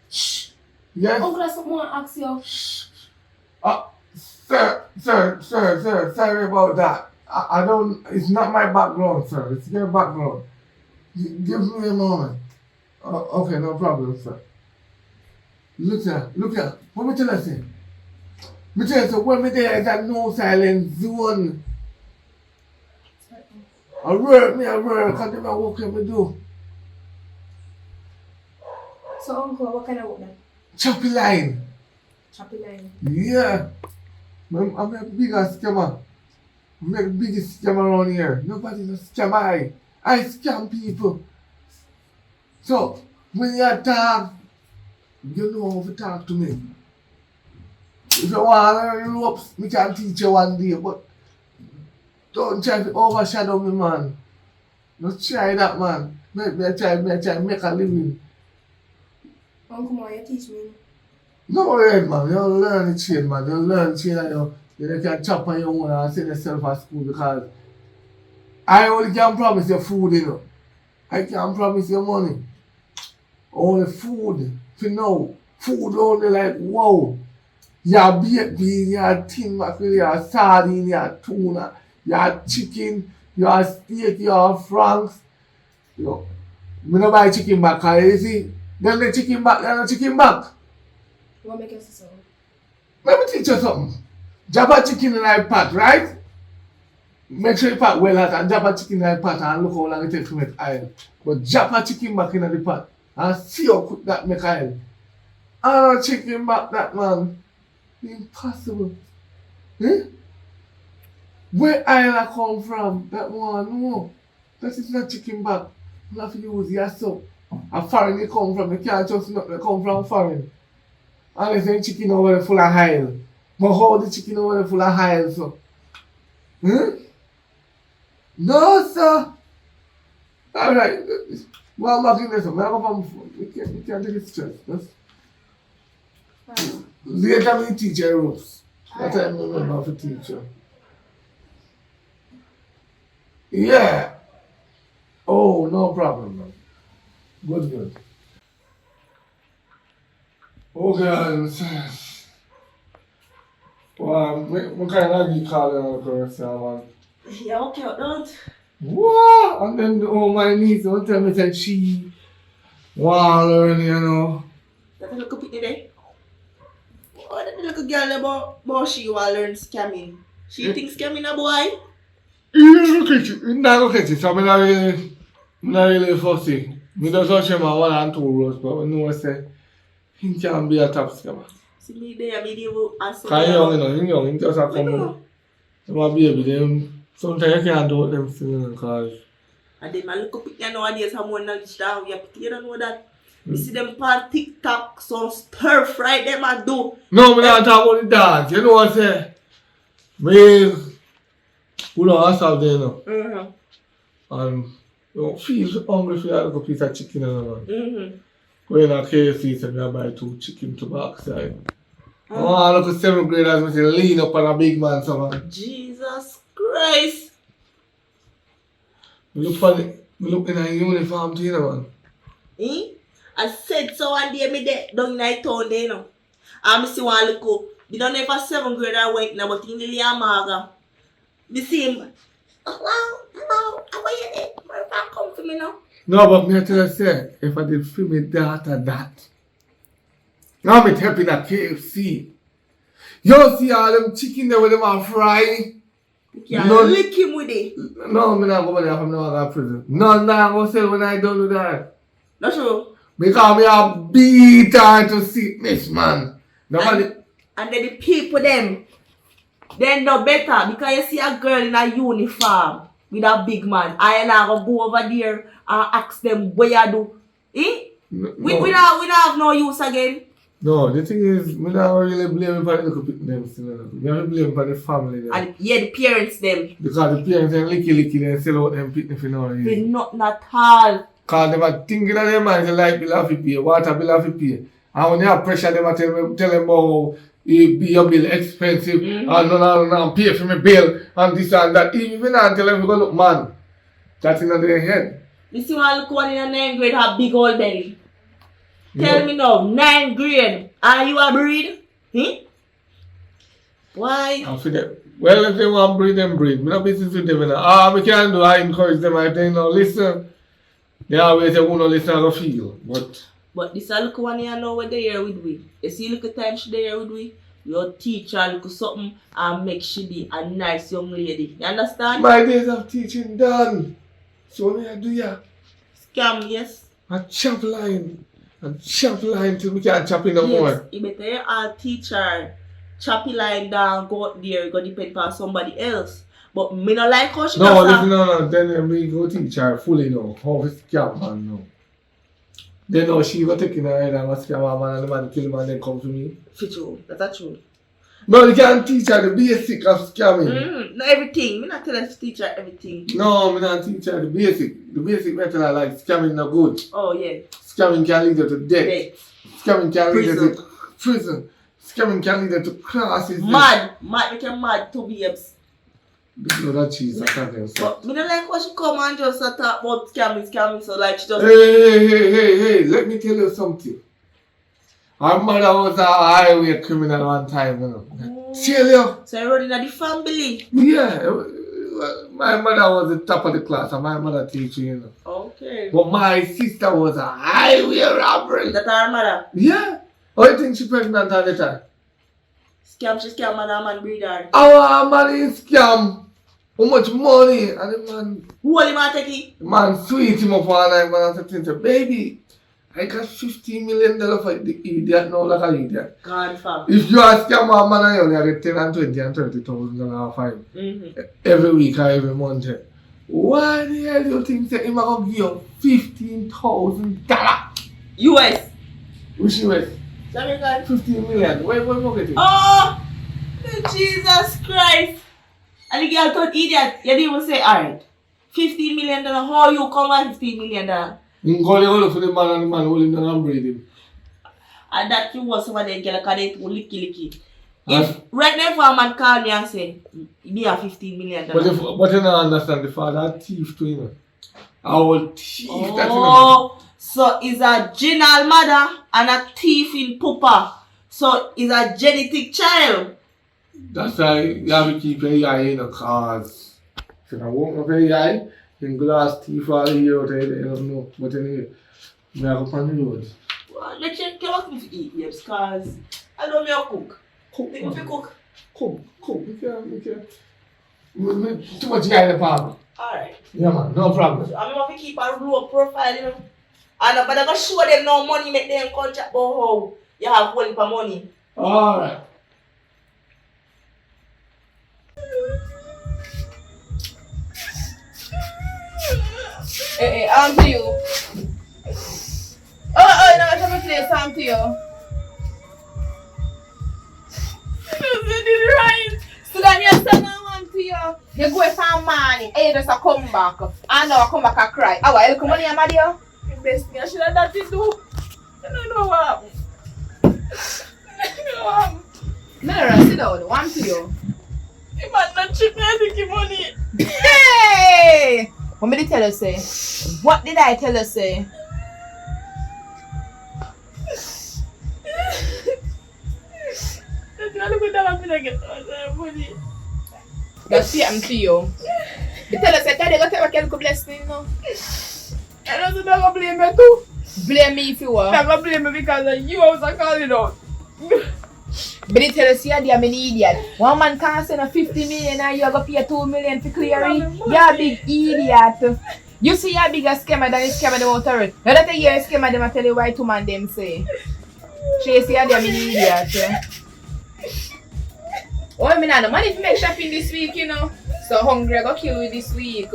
Shh. Yes. Uncle, there's something I want to ask you. Shh. Sir, sorry about that. I don't, it's not my background, sir. It's your background. Give me a moment. Okay, no problem, sir. Look here. What me tell you, say? Me tell you, so when me there is that no silence zone. I work, because they my work me do. So, Uncle, what kind of work then? Choppy line. Choppy line. Yeah. I'm a bigger scammer. I'm the biggest scammer around here. Nobody's a scammer. I scam people. So, when you talk, you know how to talk to me. If you want to learn ropes, I can teach you one day, but don't try to overshadow me, man. Don't try that, man. Make me try make a living. Uncle, why you teach me? No worry, man. You learn the chain, man. You learn the chain and you can chop on your own and send yourself at school because I only can promise you food, you know. I can't promise you money. Only food for now. Food only like, wow. You have baked beans, you have tin mackerel, you have sardine, you have tuna, you have chicken, you have steak, you have franks. You know, I don't buy chicken back, you see. Then the chicken back, then the chicken back. What make you say so? Let me teach you something. Drop a chicken in a pot, right? Make sure you pot well hot and drop a chicken in a pot and look how long it takes to make oil. But drop a chicken back in the pot and see how quick that make oil. And a chicken back that, man. Impossible. Eh? Where oil come from? That one, no. That is not chicken back. You have to use your soap. A foreign you come from, you can't just not come from foreign. Unless the chicken over there full of oil. But how the chicken over there full of oil, so? No, sir. Alright. Well, I'm not in this one. I'm going to phone. You can't take it stress. Later, me teach you ropes. That's what I remember for teacher. Yeah. Oh, no problem, man. Good. Okay, well, what kind of you call it, girl, man? Yeah, okay, don't. What? And then my niece don't tell me that she want to learn, you know. That a little bit there. Oh, that little girl about she want to learn scamming. She thinks scamming a boy. You look at it. So I'm not really fussy. I just touch him at 1 and 2 rows, but I know I say he can be a top scammer. See me there, me there, and so Because he's young, he just a come. My baby, them, sometimes you can't do them things because... And then my little picture nowadays have more knowledge than we have. You don't know that. You see them on TikTok, so stir fry them and do. No, I'm not talking about the dance. You know what I say? Me, who don't ask out there, you know. And you know, feel hungry for that little piece of chicken and all that. Go in a KFC, so I buy 2 chicken to backside. Oh, look at 7th graders with a lean up on a big man, so man. Jesus Christ. Me look in a uniform too, you know, man. I said so one day me there down in the town there, you know. And I see one little, they don't have a 7th grader went now, but in the Liamaga. Me see him. Hello, how are you there? Where come for me now? No, but me tell you say, if I did feel me that. Now me helping at KFC. You see all them chicken there with them are fry. You can lick him with it. No, me not go there from now to prison. None that I go sell when I don't do that. That's true. Because me a beat her to sickness, man. Nobody. And then the people them, they know better because you see a girl in a uniform with a big man. I and I go over there and ask them what you do. Eh? No, We don't have no use again. no, the thing is, we don't really blame him for the little people them still. We have to blame him for the family them. And yeah, the parents them. Because the parents are licky they sell out them picnic for no They reason. not at all. Because they are thinking of their minds, the light bill have to pay, water bill have to pay. And when they have pressure, they are tell them about your bill expensive and no, pay for my bill and this and that. Even if you not tell them, you go look man. That's in their head. You see one look one in a 9th grade have big old belly. Tell Yeah. me now, 9th grade, are you a breed? Why? And for them, well, if they want to breed, them breed. We don't business with them. We can't do. I encourage them. I tell you, no, listen. They always say, who no listen, I go feel. But this a look one you know what they here with we. You see look at time she there with we. Your teacher look something and make she be a nice young lady. You understand? My days of teaching done. So what I do ya? Scam, yes. A chop line. A chop line till we can't chop in no Yes, more. you better hear our teacher choppy line down, go out there, go depend on somebody else. But me no like how she No, does listen, that. no. Then we go teach her fully now. How to scam man now. Then now she go taking her head and go scam man and the man kill him and then come to me. For true, that's true. No, you can't teach her the basic of scamming. Not everything. Me not tell her to teach her everything. No, me not teach her the basic. The basic method I like scamming no good. Oh yeah. Scamming can lead you to death. Hey. Scamming can lead you Prison. to prison. Scamming can lead you to classes. Mad. Make you mad to babes. No, that cheese, I can't tell. But me don't like how she come and just talk about scamming, so like she just Hey, let me tell you something. Our mother was a highway criminal one time, you know. Tell you. So you're running at the family. Yeah. My mother was the top of the class and my mother teacher, you know. Okay. But my sister was a highway robbery. That our mother. Yeah. How you think she pregnant at the time? She scam man breed her. Our money scam. How much money? And the Who only man take it? man sweet him up one night and I said, baby, I got $15 million for the idiot now like an idiot. God fam. If you ask your man, you only get 10 and 20 and 30,000 and fine. Every week or every month. Why the hell do you think that him going to give you $15,000? US. Which US? Jamaican. 15 million. Where you get it? Oh! Jesus Christ. And the girl thought idiot. You didn't even say, alright. $15 million. How you come at $15 million? You go look for the man and the man holding down and breed him. And that you was some of them girl because they too licky. Yes. If right now for a man call me and say, me have $15 million. But you don't understand the father thief to him. Our thief. That's Oh, so is a general mother and a thief in Pupa. So is a genetic child. That's why you have to keep your eye in the cars. If I won't have your eye, then glass teeth all here out there, they don't know. But anyway, we have to on the road. Well, let's check your food to eat, yes, because I don't know cook. Cook, Think if you cook. cook. You can. Too much guy in the farm. Alright. Yeah, man, no problem. I mean, if you keep a low profile, you know. And but I'm going to show them no money, make them contract about how you have one for money. Alright. Hey, I'm to you. Oh, no, I'm to play song to you. You did it right. So then you say no one to you. You go for money, and you just come back. And now I come back and cry. Oh, why you come on here, my dear? The best thing I should have done to do. I don't know what happened. I don't know what happened. Mera, sit down. One to you. The man not cheat me, I think he money. Hey! What did I tell you, say? What did I tell you, say? That's why I look at that I'm gonna get all money. That's what I'm to you. You tell us that they got to take a blessing, no? And also never blame me too. Blame me if you want. Never blame me because of you I was calling out. But they tell us you're an idiot. One man can't send a 50 million and you're going to pay 2 million for clearing. You're a big idiot. You see you're a bigger scammer than the scammer them out of it. Now that you're a scammer, them I tell you why 2 man them say. Tracy, you're an idiot. Oh, I mean, I no money to make shopping this week, you know. So hungry, I go kill you this week.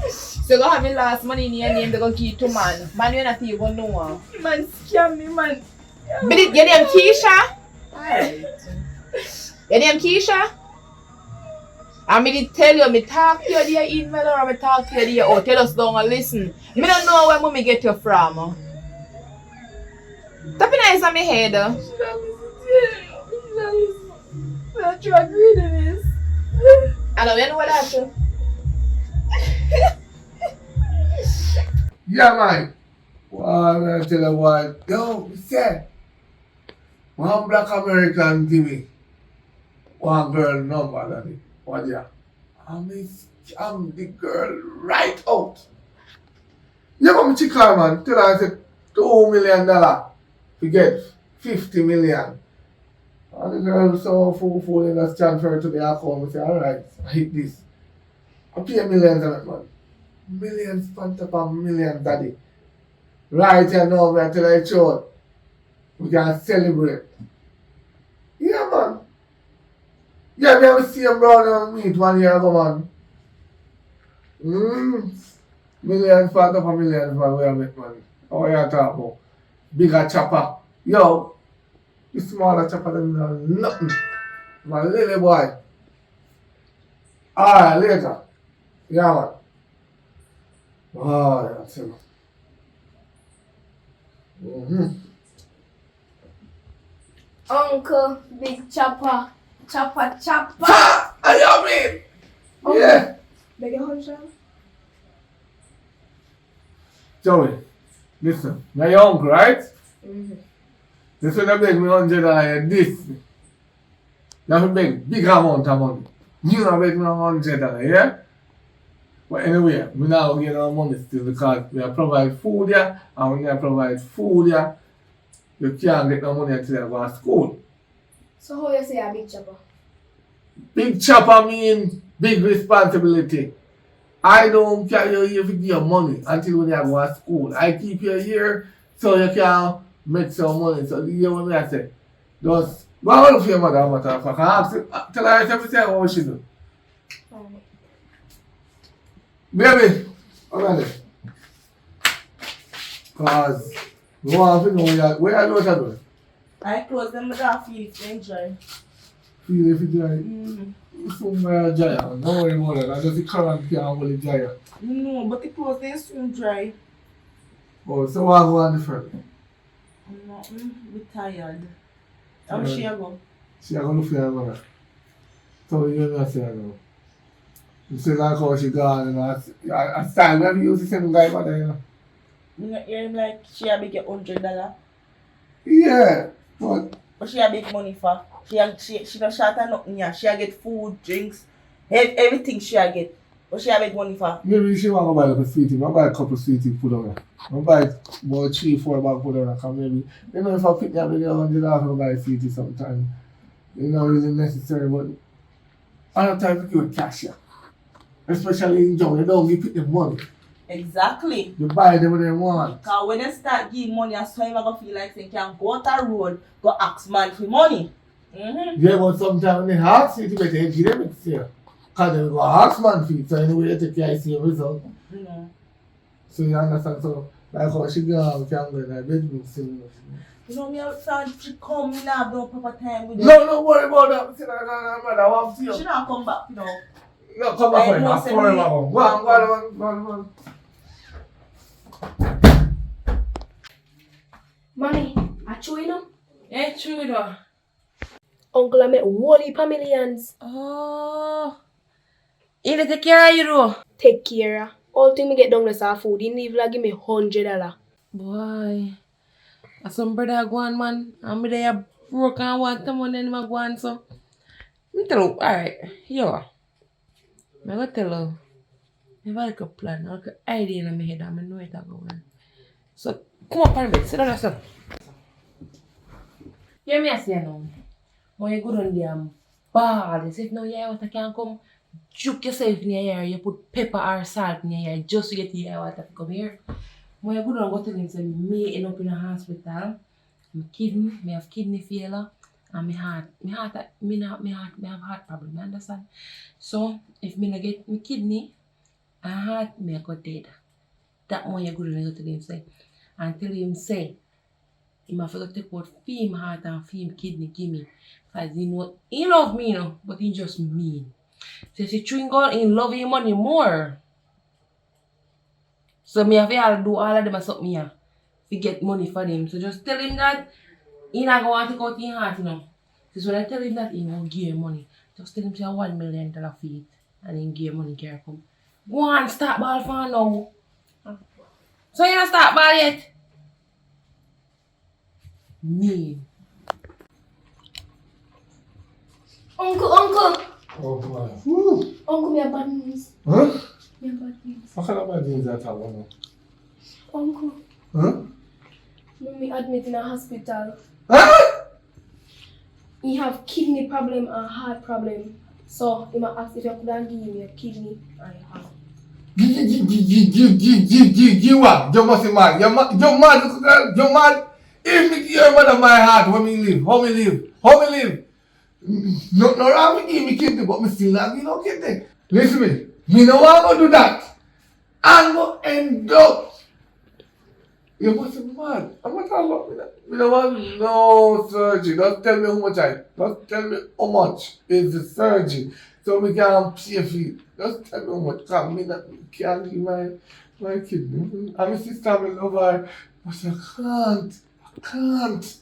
So go have your last money in your name, they go keep to man. Man, you not even know. Man scam me, man. But your name Keisha? Your name Keisha? I mean, tell you, me talk to you there email or me talk to you there. Oh, tell us down and listen. Me don't know where mommy get you from. That be nice on my head. I try reading this. I don't know what that is. Yeah, man. Well, I tell you what. Yo, say, one black American give me one girl number, daddy. What yeah? I'm the girl right out. You come to her, man. Tell her I said $2 million to get 50 million. And the girl so full in us transfer to the account. We say, alright, I hit this. I pay millions on it, man. Millions on top of millions, daddy. Right here now, we are tell her truth. We can celebrate. Yeah, man. Yeah, we have a same brother meet 1 year ago, man. Millions on top of millions, man. We have it, man. How you talking about? Bigger chopper. Yo, the smaller chopper than nothing. My little boy. Alright, later. Yeah, man. Oh, yeah, that's him. Uncle, big chopper. Chopper. I mean. Yeah. Beg your hundred? Joey, listen. Now your uncle, right? This one beg me $100 this. You have to beg big amount of money. You not beg me $100, yeah? But anyway, we now get our money still because we are provide food here, and when you provide food here, you can't get no money until you go to school. So how you say a big chopper? Big chopper mean big responsibility. I don't carry you here to give you money until when you go to school. I keep you here so you can make some money. So you hear what I say? Just go out for your mother, matter of fact. Tell her everything what she do. Baby, alright. Cause we want to know where are you doing? I close them, but I feel it enjoy. Feel if you dry. Somewhere dry. Don't worry about that. I just the current can't hold it dry. No, but the clothes they soon dry. Oh, so what go on different? I'm not tired. How she a go? She a go look for her mother. So you know say no. You say like how she gone and I style we have used the same guy mother, you know. You not hear him like she a big $100. Yeah, but But she a big money for. She not short of nothing here. She a get food, drinks, everything she a get. But she a big money for. maybe she want to buy like a sweetie. I'll buy a couple sweeties put on her. I'll buy about 3-4 bags put on her. Cause maybe, you know, if I pick that video $100, I'll buy a sweetie sometime. You know, really necessary, but other times you give cash here. Especially in John, you don't give them money. Exactly. You buy them when they want. Because when they start giving money, that's how you going to feel like they can go out the road, go ask man for money. Yeah, but sometimes when they ask you to better give them it here. Because they go ask man for it, so anyway you take care of your result. So you understand, so like how she go out, can go in her bedroom still. You know, me outside, she come, me not have no proper time with her. No, don't worry about that. Say that I want to see you. She not come back, you know. No, come back I for know, it. say Forever. me- Go on. Mommy, I chew you know? Yeah, true though. Uncle, I make whole heap of millions. Oh. You need to take care of you though. Take care of. All thing me get down is our food. He need like give me $100. Boy. Some brother go on, man. And me there broke and want the money and I go on, so. Me tell you, alright. Yo. I go tell you. I have like a plan, like an idea in my head and I know it I go on. So, come up on me. Sit down yourself. Hear me I say now. When you go down there and ball, you say if no your water can come, juke yourself in your ear, you put pepper or salt in your ear just to get your water to come here. When you go down and go tell him say me end up in a hospital, my kidney, me have kidney failure, and me have heart problem, you understand? So if me not get my kidney, and heart me go dead. That one you good when you go to him say. And tell him say, he have to take out him heart and him kidney give me. Cause he love me, you know, but he just mean. So if you chewing on he love him money more. So me have to do all of them as something here to get money for him. So just tell him that he not going to take out his heart, you know. Because when I tell him that he won't give you money, just tell him to $1 million fee and then give you money care come. Go on, start ball for now. So you don't start ball yet? Mean. Uncle. Oh my. Woo. Uncle, me have bad news. Huh? Me have bad news. What kind of bad news that I want? Uncle, Huh? me admit in a hospital. Huh? He have kidney problem and heart problem. So he might ask if you could give me a kidney and a heart. You what? You must be mad. You're mad. You're mad. If me give your mother my heart, when me live, how me live? No wrong with give me kidney, but me still not give no kidney. Listen me. Me no want to do that. I'm going to end up. You must be mad. I'm not talking about me. Me no want no surgery. Just tell me just tell me how much is the surgery. So we can pay for it. Just tell me how much. Because me not can't give my kidney. And my sister, me love her. But I can't.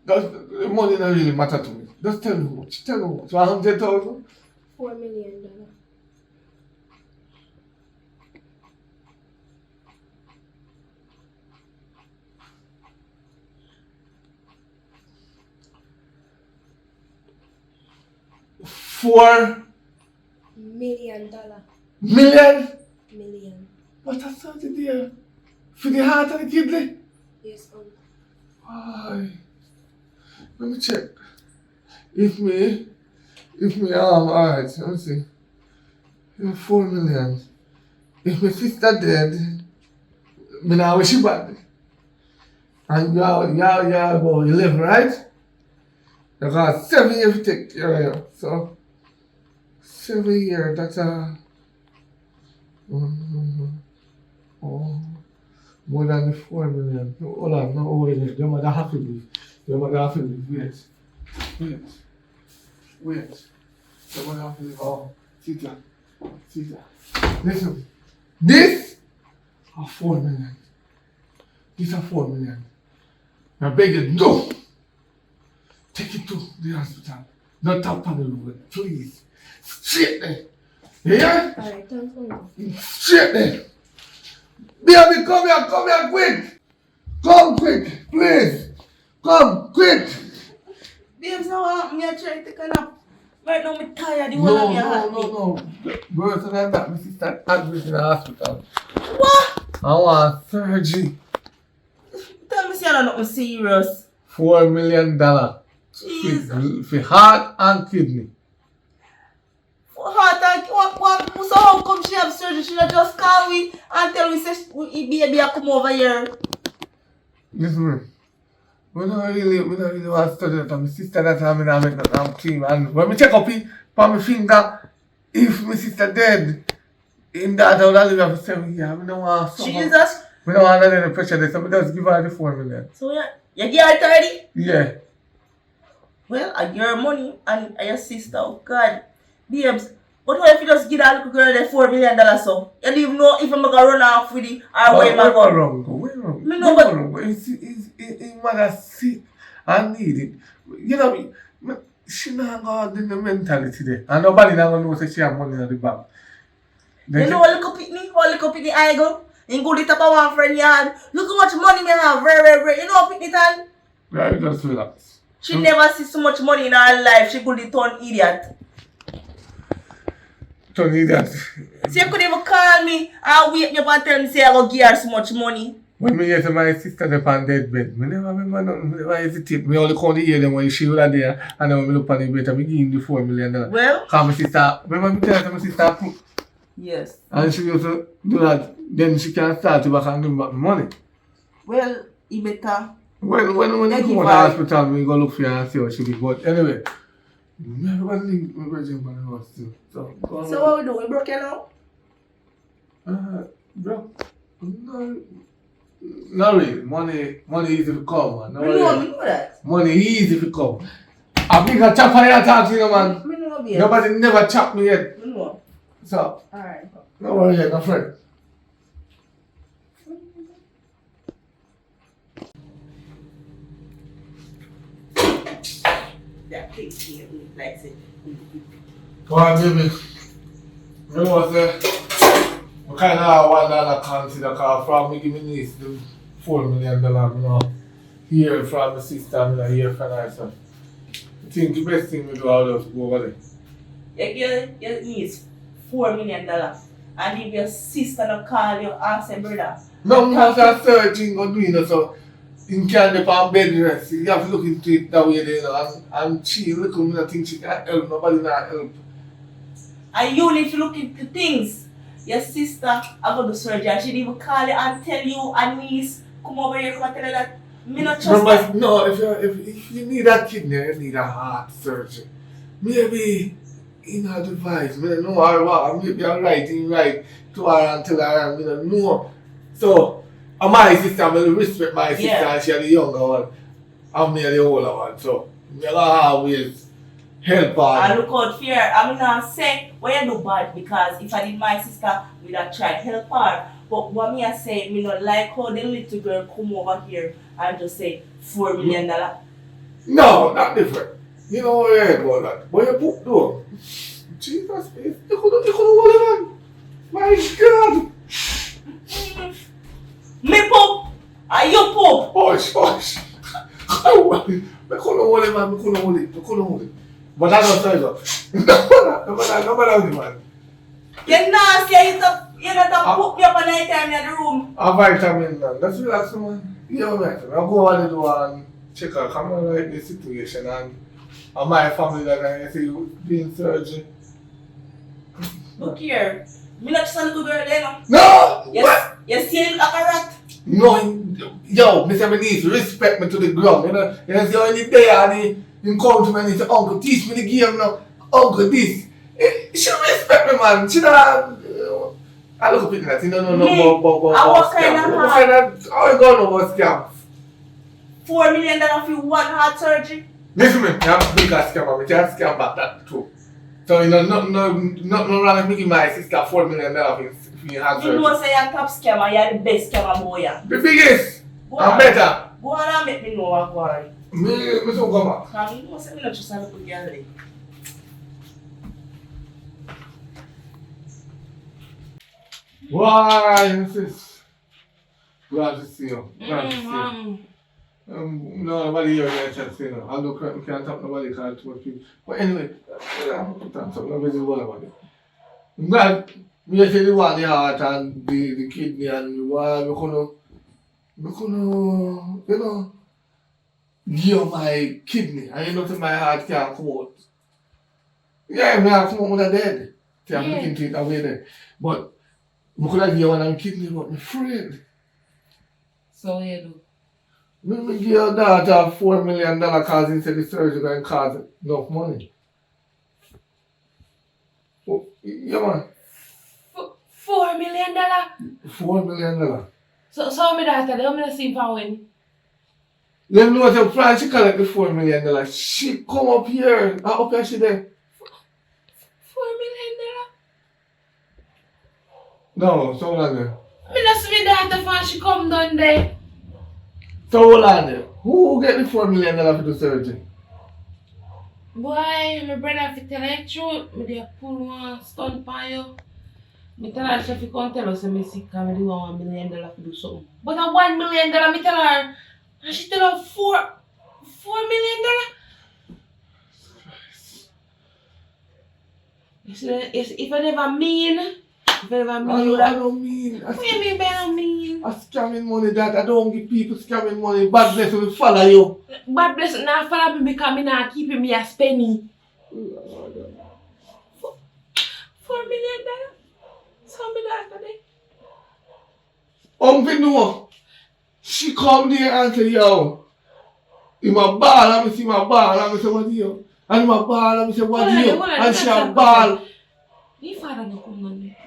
The money don't really matter to me. Just tell me how much. 100,000? $4 million. $4 $million. million? What a surgery there? For the heart and the kidney? Yes, uncle. Why? Let me check. If me, alright, let me see. 4 million. If my sister dead, me now wish she bad. And y'all about 11, right? You got 7 years to take care of you. So, 7 years, that's more than the 4 million. Hold on, no, wait. Your mother have to leave. Wait. Your mother have to leave. Oh, sit down. Listen, this are 4 million. These are 4 million. I beg you, no. Take it to the hospital. Not top on the road, please. Straight there. Yeah? Alright, thanks, uncle. Straight there. Baby, come here quick. Come quick, please. Come quick. Babes, now me try to kind of. Right now, I'm tired. The whole of your heart. No. Worse than that, my sister admitted in the hospital. What? I want surgery. Tell me, see, I'm not serious. $4 million. Jesus. For heart and kidney. For heart and what? So how come she have surgery? She not just call me and tell me say baby I come over here. Listen, we don't really want to study that. My sister that I'm make that clean. And when we check up on my finger, if my sister dead, in that I would live for 7 years. We don't want to suffer. Jesus. We don't want any pressure there, so we just give her the 4 million. So you get her 30? Yeah. Well, I give her money and your sister, oh God. Babes, but what if you just give that little girl the $4 million so? You don't even know if I'm going to run off with it or where am I going? Where wrong? Me know, but... His mother sick and need it. You know, she not got the mentality there. And nobody not going to know say she have money in the bank. You know what little pitney I go? In good it up a one friend yard. Look how much money me have, very. You know pitney tan? Yeah, you just relax. She never see so much money in her life. She could turn idiot. Turn idiot. So you could even call me and wake me up and tell me say I go give her so much money. When me hear my sister up on dead bed, me never remember nothing, me never hesitate. Me only come to hear them when she was there and then when me look on the bed and me give him the $4 million. Well? Because my sister, remember me tell her my sister cook? Yes. And she used to do that, then she can start to back and give me back the money. Well, you better. When you come out of the hospital, we go look for her and see what she did. But anyway, me everybody link my virgin on the house too. So what we do? We broke you now? Bro, no, not really. Money easy to come, man. No I worry. know that. Money easy to come. A bigger chopper here talk to you, man. I know that. Nobody never chopped me yet. I know. So, Alright. no worry, my friend. That takes me like say. Go on, baby. You know what, I kind of want to consider because from me give me niece the $4 million, you know. Hear from my sister, I hear from her. So, I think the best thing we do is just go over there. Your niece $4 million. And if your sister not call you and say, brother. No, because I'm searching or doing it, so you can't depend on bed rest. You have to look into it that way, you know, and she look at me and think she can help, nobody not help. And you need to look into things. Your sister have got the surgery and she didn't even call you and tell you and niece, come over here, come and tell you that me not trust her. No, if you need a kidney, you need a heart surgery. Maybe in her advice, I don't know her what, maybe I'm right to her and tell her, I don't know. So, my sister, I will respect my sister and she's the younger one. I'm me the older one, so I gotta always help her. And look out for her. I'm not saying what you do bad because if I did my sister, we'd have tried help her. But what me I say, me not like how the little girl come over here and just say $4 million. No, not different. You know what I about that. But you put though. Jesus, you couldn't hold it on. My God. Me poop. Are you poop? Hush. I couldn't hold it, man. I couldn't hold it. But I don't say so. No matter, man. You're nasty. You're not poop me up at night time in the room. A vitamin, man. Let's relax, man. Yeah, man. I'll go on the door and check out the situation and my family that I see you being surgery. Look here. Me not just a little girl there, no. No! Yes. What? You see it like a rat. No, yo, Mr. Niece, respect me to the ground. You know, see how in the and he come to me and he say, Uncle, teach me the game now. Uncle, this. She respect me, man. She don't. I look up at that. You don't know about scam. How you going about scam? $4 million for one heart surgery. Listen, me, I'm a bigger scammer. We can't scam back that too. So, you know, not wrong with making my sister $4 million for your heart surgery. You know, say you're a top scammer, you're the best scammer boy. The biggest. I'm better. Go on and make me know what going on. Me so come back. Because you know, say me not just a little girl. Why, sis? Glad to see you. Glad to see you. No, nobody here yet to see you. Although we can't talk nobody because too much people. But anyway, I'm not busy about it. I'm glad me say the one the heart and the kidney and why we couldn't, you know, give my kidney. And you know my heart can't come out. Yeah, me have come out with a dead. See, I'm looking to it away there. But I could have given one of my kidney, but I'm afraid. So what you do? Me give your daughter $4 million because he said the surgery going to cost enough money. Oh, yeah, man. $4 million? $4 million. So my daughter, they don't see for when. You know what, France, she collect the $4 million. She come up here. Up here she there. $4 million? No, so hold on there. Me not see my daughter for she come down there. So hold on there. Who get the $4 million for the surgery? Boy, my brother have to tell the truth. Me dey pull one stunt for you. Me tell her if you come tell us me sick and me do $1 million to do something. But a $1 million me tell her and she tell her $4 million. If I never mean, I don't mean. What do you mean by I don't mean? I scamming money that I don't give people scamming money. Bad bless will follow you. Bad blessing now follow me because me not keeping me as penny. $4 million? So me daughter there. Uncle no. She come there and say, yo, in my ball, and I see my ball, and I say, what do you? And in my ball, and I say, what do you? And she a ball. Your father no come down there.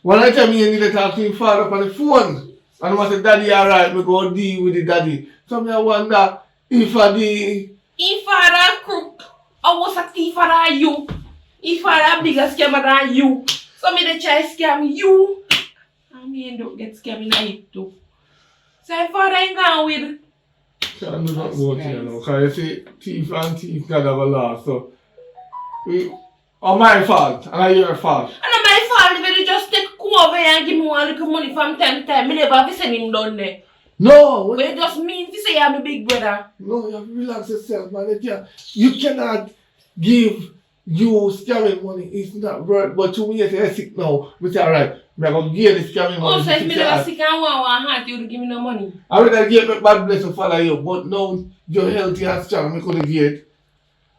One time me need to talk to your father on the phone. And I said, Daddy, alright, we go deal with the daddy. So me I wonder if If I crook, I was a thief than you. If I a bigger scammer than you. So me they try scam you. And me end up get scammed in it too. So if I ain't gone with. I'm not go to you know, because you see, thief and thief gotta have a law, so my fault, and your fault. And my fault if you just take over and give me one little money from time to time. Me never have to send him down there. No! But you just mean to say I'm a big brother. No, you have to relax yourself, man. You cannot give you scamming money. It's not right. But to me, you're sick now. We say, alright, I'm going to give the scamming money. Oh, so if me never sick and want heart, you would give me no money. I would have given me bad blessing follow you, but now you're healthy and strong. I couldn't give it.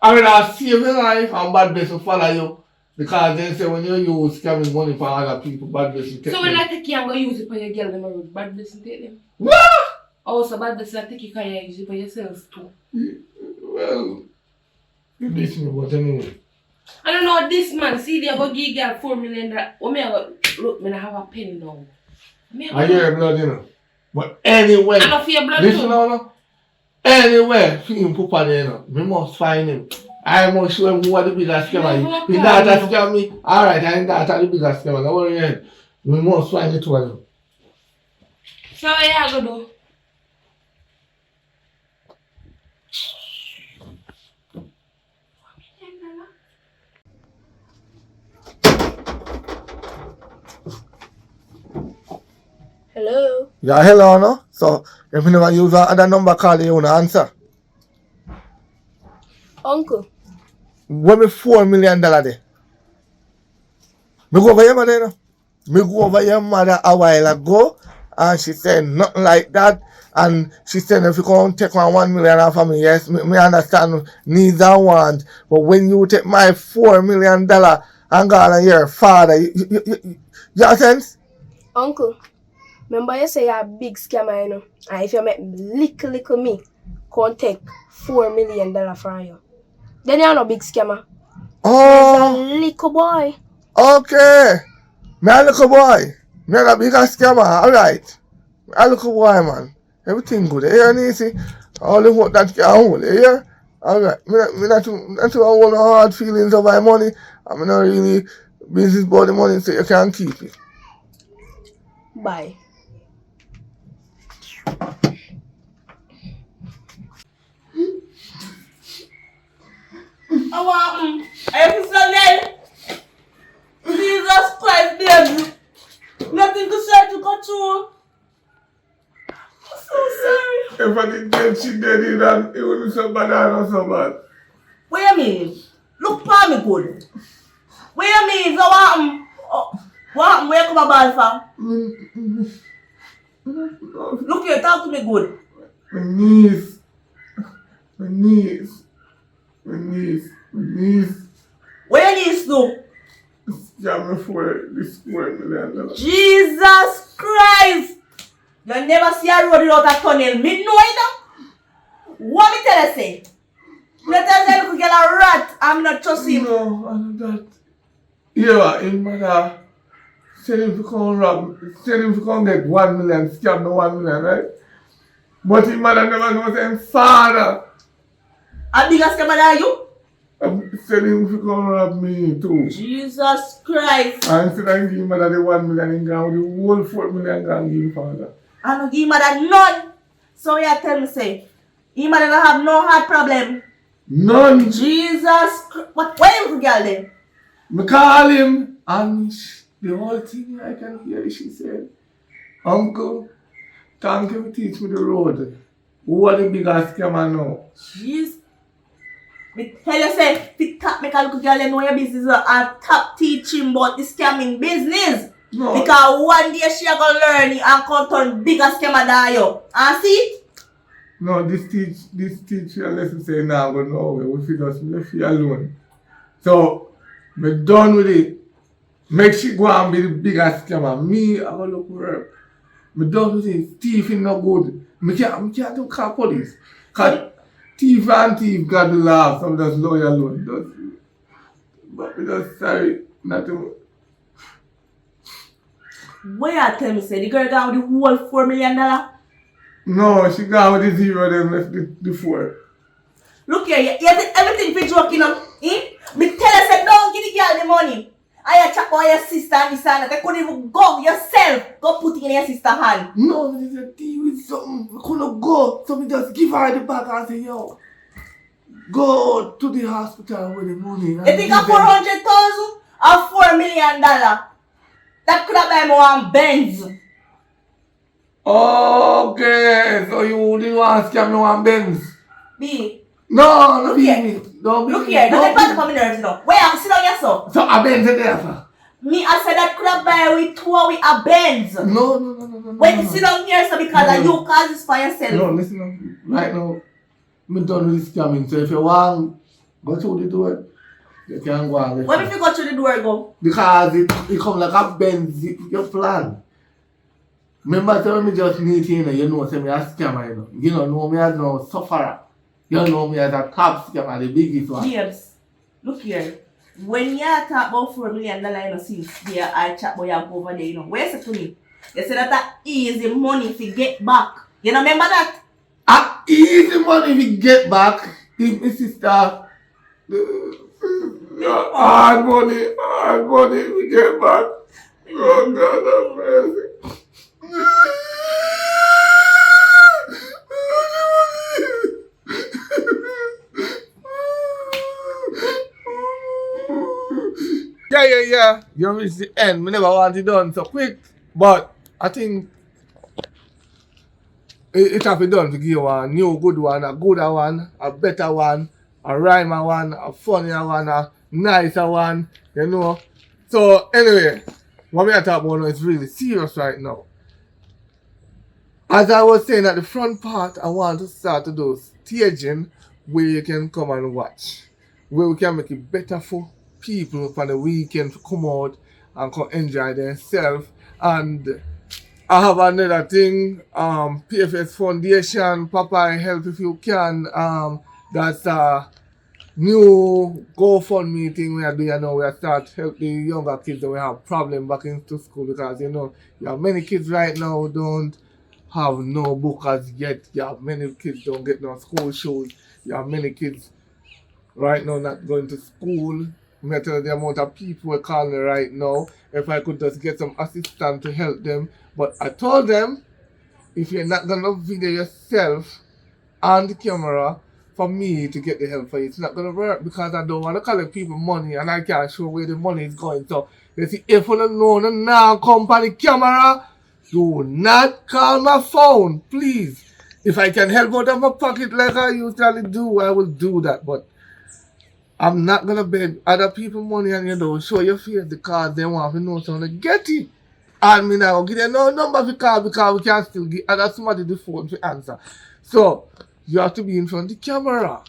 I would have saved your life and bad blessing follow you. Because they say when you use scamming money for other people, bad blessing take So when I take you and go use it for your girl, them road, bad blessing take them? What? Oh, so bad blessing I take you can use it for yourself too. Well, you diss me, but anyway. I don't know this man, see they go give girl $4 million. Oh, me I go, look, me I have a penny now. I hear your blood, you know. But anyway, I don't feel blood listen too. now. Anyway, him Papa there, you know. We must find him. I must show him who are the biggest scammer. His daughter scam me. Alright, I ain't daughter the biggest scammer. Don't worry. We must find it one. So what you gonna do? Hello? Yeah, hello, no? So, if you never use other number, call you won't answer. Uncle. When me $4 million there. Me go over your mother, you know. Me go over your mother a while ago, and she said nothing like that. And she said if you come take $1 million off of me, yes, me understand needs and wants. But when you take my $4 million and go on your father, you have sense? Uncle. Remember you say you're a big scammer, you know. And if you make little me, can't take $4 million from you. Then you're no big scammer. Oh, You're a little boy. okay. Me a little boy. Me a bigger scammer, alright. A little boy, man. Everything good. You hear me? See? All the work that can hold. You hear? Alright. Me not too hold no hard feelings over money. I'm not really business about the money, so you can keep it. Bye. I want every Jesus Christ, baby. Nothing to say to go through. I'm so sorry. If I didn't get she dead, it wouldn't be so bad or so bad. What you mean? Look for me good. What you mean? So what happened? What happened? Where come a ball from? Look here, talk to me good. My niece. Where you need to? Scam me for this $4 million. Jesus Christ! You never see a road without a tunnel. Me know it now. What me tell you say? Let us say you get a rat. I'm not trust him. No, I know that. Yeah, his mother said him to come rob, said him to come get $1 million, scam the $1 million, right? But his mother never knows his father. A bigger scammer than you? Said him to come rob me too. Jesus Christ. And said I give him mother the $1 million in gone with the whole $4 million gone give him father. I don't give mother none. So you tell me say, his mother don't have no heart problem. None. Jesus Christ. What? Why you girl then? Me call him and the whole thing I can hear she said, Uncle, thank you for teaching me the road. Who are the biggest scammer now? Jeez. Me tell you say, TikTok make a little girl know your business and top teaching about the scamming business. No. Because one day she gonna learn it and come turn bigger scammer than you. And see? No, this teacher lesson say now go nowhere. We feel just left you alone. So me done with it. Make she go and be the biggest scammer. Me, I go look for her. Me done with it. Thieving no good. Me can't do call police. Cause thief and thief got to laugh. So I'm just lawyer alone. But me just sorry not to. Where you tell me say the girl got with the whole $4 million? No, she got with the zero, then left the 4. Look here, you think everything for joking up, eh? Me tell her say don't give the girl the money. I chat about your sister and this and that. I couldn't even go yourself. Go put it in your sister's hand. No, this is a deal with something. We couldn't go. So we just give her the bag and say, yo, go to the hospital with the money. You think a 400,000 or $4 million? That could have been one Benz. Okay, so you didn't want to scam no one Benz? B. No, no, Look here. me. Don't be Look here, don't take part of my nerves, you know. Where I'm sitting on yourself. So a Benz is there, sir? Me, I said that could have been with two with a Benz. No. When you sit down here, so because of you cause this for yourself. No, listen, right now, I'm done with this scamming. So if you want, go through the door. You can go and What if you go through the door, go? Because it come like a Benz, your plan. Remember, tell me just meet you know, say me a scammer, you know. You know me as no sufferer. You know me as a top scammer, the biggest one. Babes, look here. When you talk about $4 million, you know, since there I chat about you go over there, you know. Where's it to me? You said that easy money to get back. You know, remember that? Easy money we get back. If my sister, hard money we get back. Oh God, have mercy. Yeah. You reach the end. We never want it done so quick. But I think it have been done to give you a new good one, a gooder one, a better one, a rhymer one, a funnier one, a nicer one, you know. So anyway, what we are talking about now is really serious right now. As I was saying at the front part, I want to start to do staging where you can come and watch. Where we can make it better for people for the weekend to come out and come enjoy themselves. And I have another thing, PFS Foundation, Papa Help If You Can, that's a new GoFundMe thing we are doing now. We are start help the younger kids that we have problem back into school because you have many kids right now who don't have no book as yet. You have many kids don't get no school shoes. You have many kids right now not going to school. I tell the amount of people are calling right now. If I could just get some assistance to help them. But I told them, if you're not going to video yourself on the camera for me to get the help for you, it's not going to work because I don't want to collect people money and I can't show where the money is going. So, you see, if you don't know now come on the camera, do not call my phone, please. If I can help out of my pocket like I usually do, I will do that. But I'm not going to beg other people money and you don't show your face because they want to know something to get it. And me now give them no number to call because we can still give other somebody the phone to answer. So, you have to be in front of the camera.